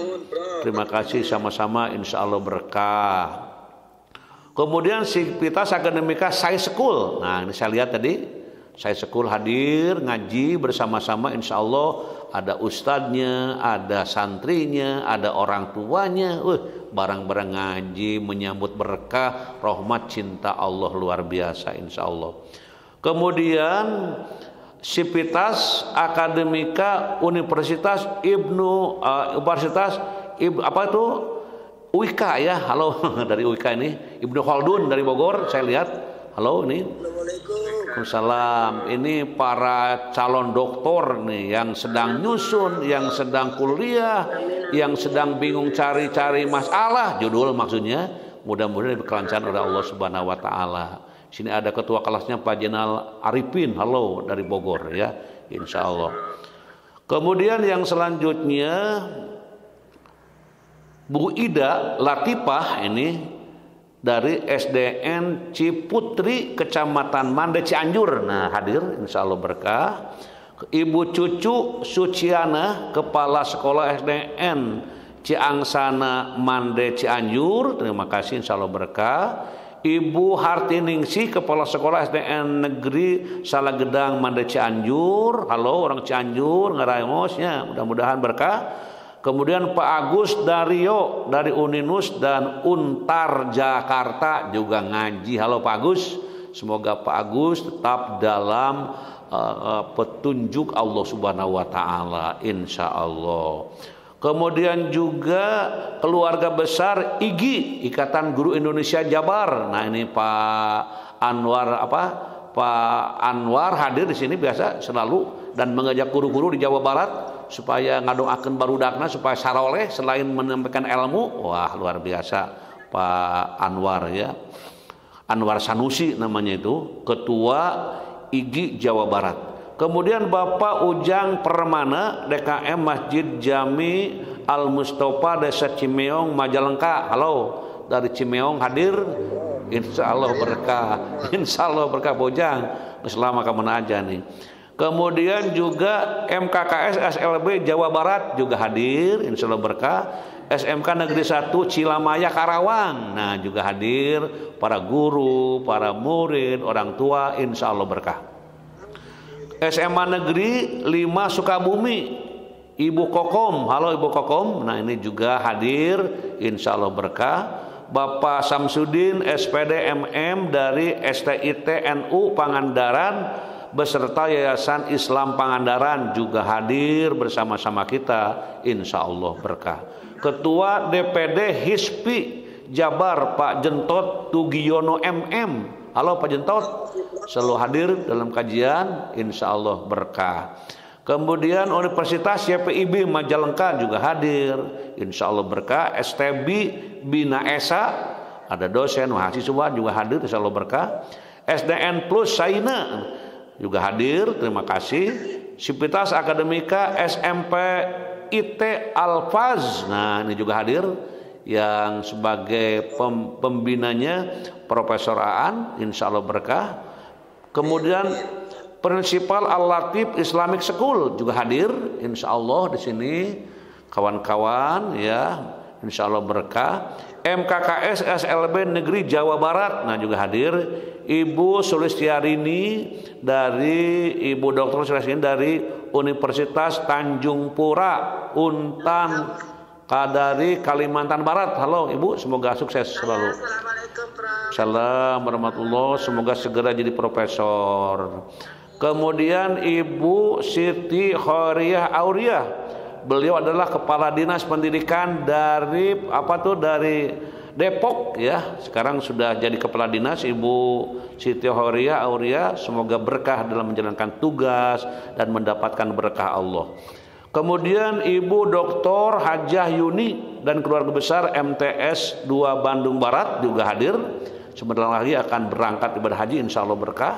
terima kasih sama-sama, insya Allah berkah. Kemudian Sivitas Akademika Sai School. Nah ini saya lihat tadi Sai School hadir ngaji bersama-sama, insya Allah ada ustadznya, ada santrinya, ada orang tuanya. Barang-barang ngaji menyambut berkah, rahmat, cinta Allah luar biasa, insya Allah. Kemudian Sivitas Akademika Universitas UIKA ya, halo dari UIKA ini Ibnu Khaldun dari Bogor saya lihat. Halo ini. Waalaikumsalam. Ini para calon doktor nih yang sedang nyusun, yang sedang kuliah, yang sedang bingung cari-cari masalah, judul maksudnya. Mudah-mudahan dikelancarkan oleh Allah Subhanahu wa taala. Sini ada ketua kelasnya Pak Jenal Arifin, halo dari Bogor ya, insya Allah. Kemudian yang selanjutnya Bu Ida Latifah ini dari SDN Ciputri Kecamatan Mande Cianjur. Nah hadir insya Allah berkah. Ibu Cucu Suciana, Kepala Sekolah SDN Ciangsana Mande Cianjur, terima kasih, insya Allah berkah. Ibu Hartiningsih, Kepala Sekolah SDN Negeri Salagedang Mande Cianjur, halo orang Cianjur ngarayosnya, mudah-mudahan berkah. Kemudian Pak Agus Dario dari Uninus dan Untar Jakarta juga ngaji, halo Pak Agus, semoga Pak Agus tetap dalam petunjuk Allah Subhanahu wa taala insya Allah. Kemudian juga keluarga besar IGI, Ikatan Guru Indonesia Jabar. Nah, ini Pak Anwar Pak Anwar hadir di sini biasa selalu dan mengajak guru-guru di Jawa Barat supaya ngadoakeun barudakna supaya saroleh selain menyampaikan ilmu. Wah, luar biasa Pak Anwar ya. Anwar Sanusi namanya itu, ketua IGI Jawa Barat. Kemudian Bapak Ujang Permana, DKM Masjid Jami Al Mustofa Desa Cimeong Majalengka. Halo, dari Cimeong hadir. Insya Allah berkah. Insya Allah berkah Pak Ujang. Selama kamu aja nih. Kemudian juga MKKS SLB Jawa Barat juga hadir. Insya Allah berkah. SMK Negeri 1 Cilamaya Karawang. Nah, juga hadir para guru, para murid, orang tua, insya Allah berkah. SMA Negeri 5 Sukabumi, Ibu Kokom, halo Ibu Kokom. Nah, ini juga hadir, insya Allah berkah. Bapak Samsudin SPD MM dari STIT NU Pangandaran beserta Yayasan Islam Pangandaran juga hadir bersama-sama kita, insya Allah berkah. Ketua DPD HISPI Jabar Pak Jentot Tugiono MM, halo Pak Jentot, selalu hadir dalam kajian, insya Allah berkah. Kemudian Universitas YPIB Majalengka juga hadir, insya Allah berkah. STB Bina Esa, ada dosen mahasiswa juga hadir, insya Allah berkah. SDN Plus Saina juga hadir, terima kasih. Sivitas Akademika SMP IT Alfaz, nah ini juga hadir, yang sebagai pembinanya Profesor Aan, insya Allah berkah. Kemudian Prinsipal Al-Latif Islamic School juga hadir, insya Allah di sini kawan-kawan ya, insya Allah berkah. MKKS SLB Negeri Jawa Barat, nah juga hadir. Ibu Sulistiarini dari Ibu Dr. Sulistiarini dari Universitas Tanjung Pura Untan Kadari Kalimantan Barat. Halo Ibu, semoga sukses selalu. Assalamualaikum Prof. Salam warahmatullahi, semoga segera jadi profesor. Kemudian Ibu Siti Khoriyah Auria, beliau adalah Kepala Dinas Pendidikan dari dari Depok ya. Sekarang sudah jadi Kepala Dinas Ibu Siti Khoriyah Auria, semoga berkah dalam menjalankan tugas dan mendapatkan berkah Allah. Kemudian Ibu Dr. Hajah Yuni dan keluarga besar MTS 2 Bandung Barat juga hadir. Sebentar lagi akan berangkat ibadah haji, insya Allah berkah.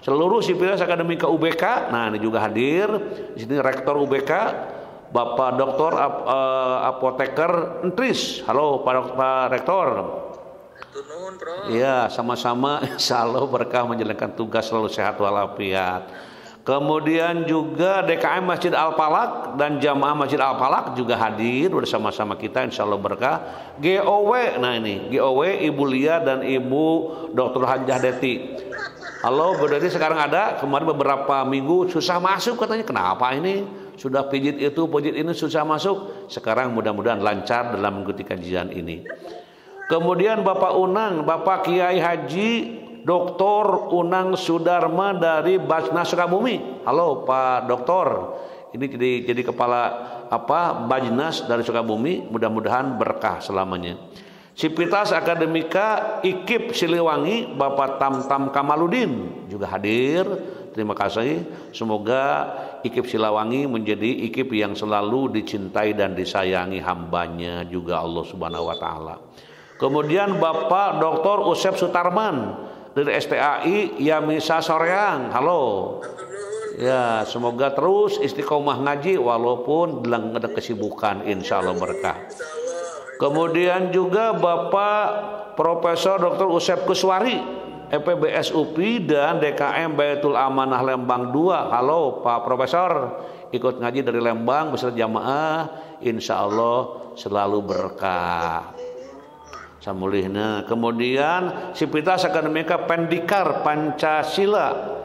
Seluruh Sivitas Akademika UBK, nah ini juga hadir. Di sini Rektor UBK, Bapak Dr. Apoteker Entris. Halo Pak Rektor. Tunun, Prof. Iya, sama-sama, insya Allah berkah menjalankan tugas, selalu sehat walafiat. Kemudian juga DKM Masjid Al-Falak dan Jamaah Masjid Al-Falak juga hadir bersama-sama kita, insya Allah berkah. GOW, nah ini GOW Ibu Lia dan Ibu Dr. Hajah Deti. Halo Bu Deti, sekarang ada, kemarin beberapa minggu susah masuk katanya, kenapa ini? Sudah pijit itu, pijit ini susah masuk. Sekarang mudah-mudahan lancar dalam mengikuti kajian ini. Kemudian Bapak Unang, Bapak Kiai Haji Dr. Unang Sudarma dari Bajnas Sukabumi. Halo Pak Doktor. Ini jadi kepala Bajnas dari Sukabumi, mudah-mudahan berkah selamanya. Sivitas Akademika IKIP Siliwangi Bapak Tamtam Kamaludin juga hadir. Terima kasih. Semoga IKIP Siliwangi menjadi IKIP yang selalu dicintai dan disayangi hambanya juga Allah Subhanahu wa taala. Kemudian Bapak Dr. Usep Sutarman dari STAI Yamisa Soreang. Halo. Ya, semoga terus istiqomah ngaji walaupun dalam ada kesibukan, insya Allah berkah. Kemudian juga Bapak Profesor Dr. Usep Kuswari EPBS UPI dan DKM Baitul Amanah Lembang 2. Halo Pak Profesor, ikut ngaji dari Lembang beserta jamaah, insya Allah selalu berkah. Samulihna. Kemudian Sivitas Akademika Pendikar Pancasila,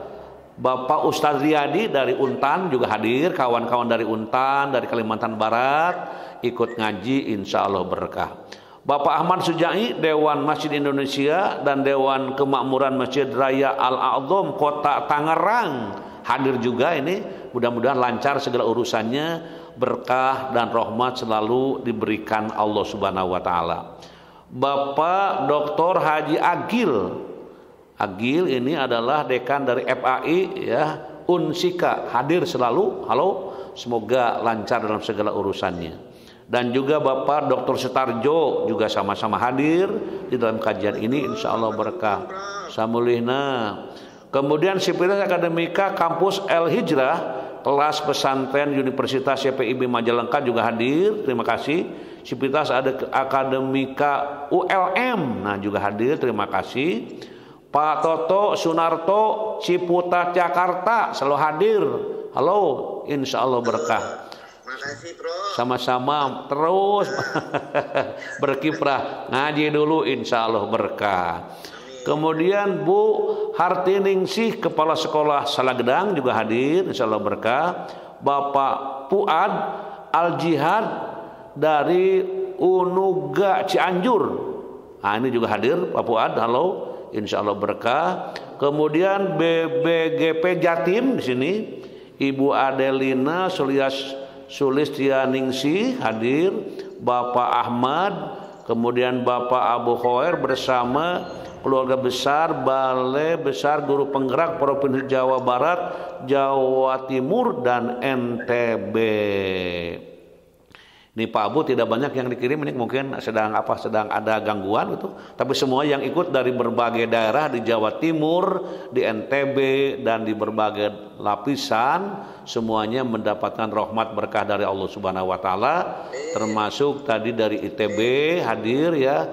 Bapak Ustadz Riyadi dari Untan juga hadir, kawan-kawan dari Untan, dari Kalimantan Barat ikut ngaji, insya Allah berkah. Bapak Ahmad Sujai, Dewan Masjid Indonesia dan Dewan Kemakmuran Masjid Raya Al-A'zam Kota Tangerang hadir juga ini. Mudah-mudahan lancar segala urusannya, berkah dan rahmat selalu diberikan Allah Subhanahu wa taala. Bapak Dr. Haji Agil ini adalah dekan dari FAI ya, Unsika, hadir selalu. Halo, semoga lancar dalam segala urusannya. Dan juga Bapak Dr. Sutarjo juga sama-sama hadir di dalam kajian ini, insya Allah berkah. Samulihna. Kemudian Sivitas Akademika Kampus El Hijrah kelas pesantren Universitas YPIB Majalengka juga hadir, terima kasih. Sivitas Akademika ULM nah juga hadir, terima kasih. Pak Toto Sunarto Ciputat Jakarta selalu hadir, halo, insya Allah berkah. Makasih, Bro. Sama-sama terus berkiprah ngaji dulu, insya Allah berkah. Kemudian Bu Hartiningsih Kepala Sekolah Salagedang juga hadir, insya Allah berkah. Bapak Puad Al Jihad dari Unuga Cianjur, nah ini juga hadir Pak Puad, halo, insya Allah berkah. Kemudian BBGP Jatim di sini Ibu Adelina Sulistianingsih hadir, Bapak Ahmad, kemudian Bapak Abu Khoer bersama keluarga besar Balai Besar Guru Penggerak Provinsi Jawa Barat, Jawa Timur dan NTB. Ini Pak Abu tidak banyak yang dikirim, ini mungkin sedang ada gangguan gitu. Tapi semua yang ikut dari berbagai daerah di Jawa Timur, di NTB dan di berbagai lapisan, semuanya mendapatkan rahmat berkah dari Allah Subhanahu wa taala, termasuk tadi dari ITB hadir ya.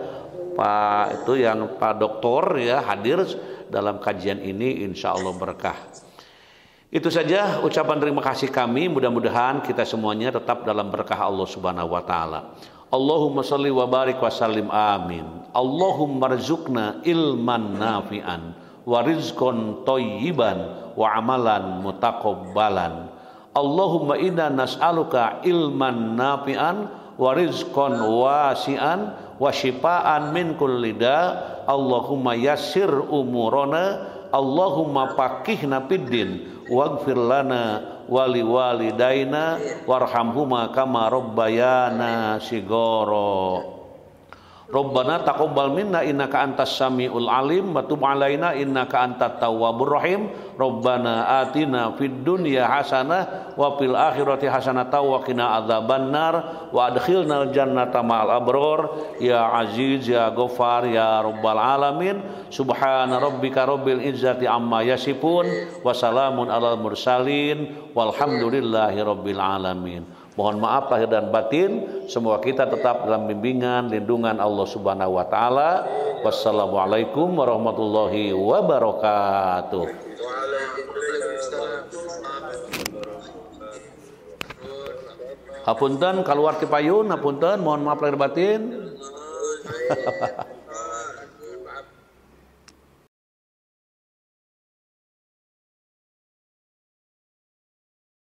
Pak itu yang Pak Doktor ya hadir dalam kajian ini, insya Allah berkah. Itu saja ucapan terima kasih kami, mudah-mudahan kita semuanya tetap dalam berkah Allah Subhanahu wa taala. Allahumma shalli wa barik wa sallim, amin. Allahumma rzuqna ilman nafi'an wa rizqan thayyiban wa amalan mutaqabbalan. Allahumma inna nas'aluka ilman nafi'an wa rizqan wasi'an wa shifaan min kulli da. Allahumma yassir umurana, Allahumma faqihna fiddin waghfir lana wali walidaina warhamhuma kama rabbayana shigoro. Rabbana taqabbal minna innaka antas samiul alim wa tub alaina innaka antat tawwabur rahim. Rabbana atina fid dunya hasanah wa fil akhirati hasanah wa qina adzabannar wa adkhilnal jannata ma'al abror ya aziz ya ghafar ya rabbal alamin. Subhana rabbika rabbil izzati amma yasifun wa salamun alal mursalin walhamdulillahi rabbil alamin. Mohon maaf lahir dan batin, semoga kita tetap dalam bimbingan lindungan Allah Subhanahu wa taala. Wassalamualaikum warahmatullahi wabarakatuh. Hapunten kaluar ti payun, hapunten mohon maaf lahir batin.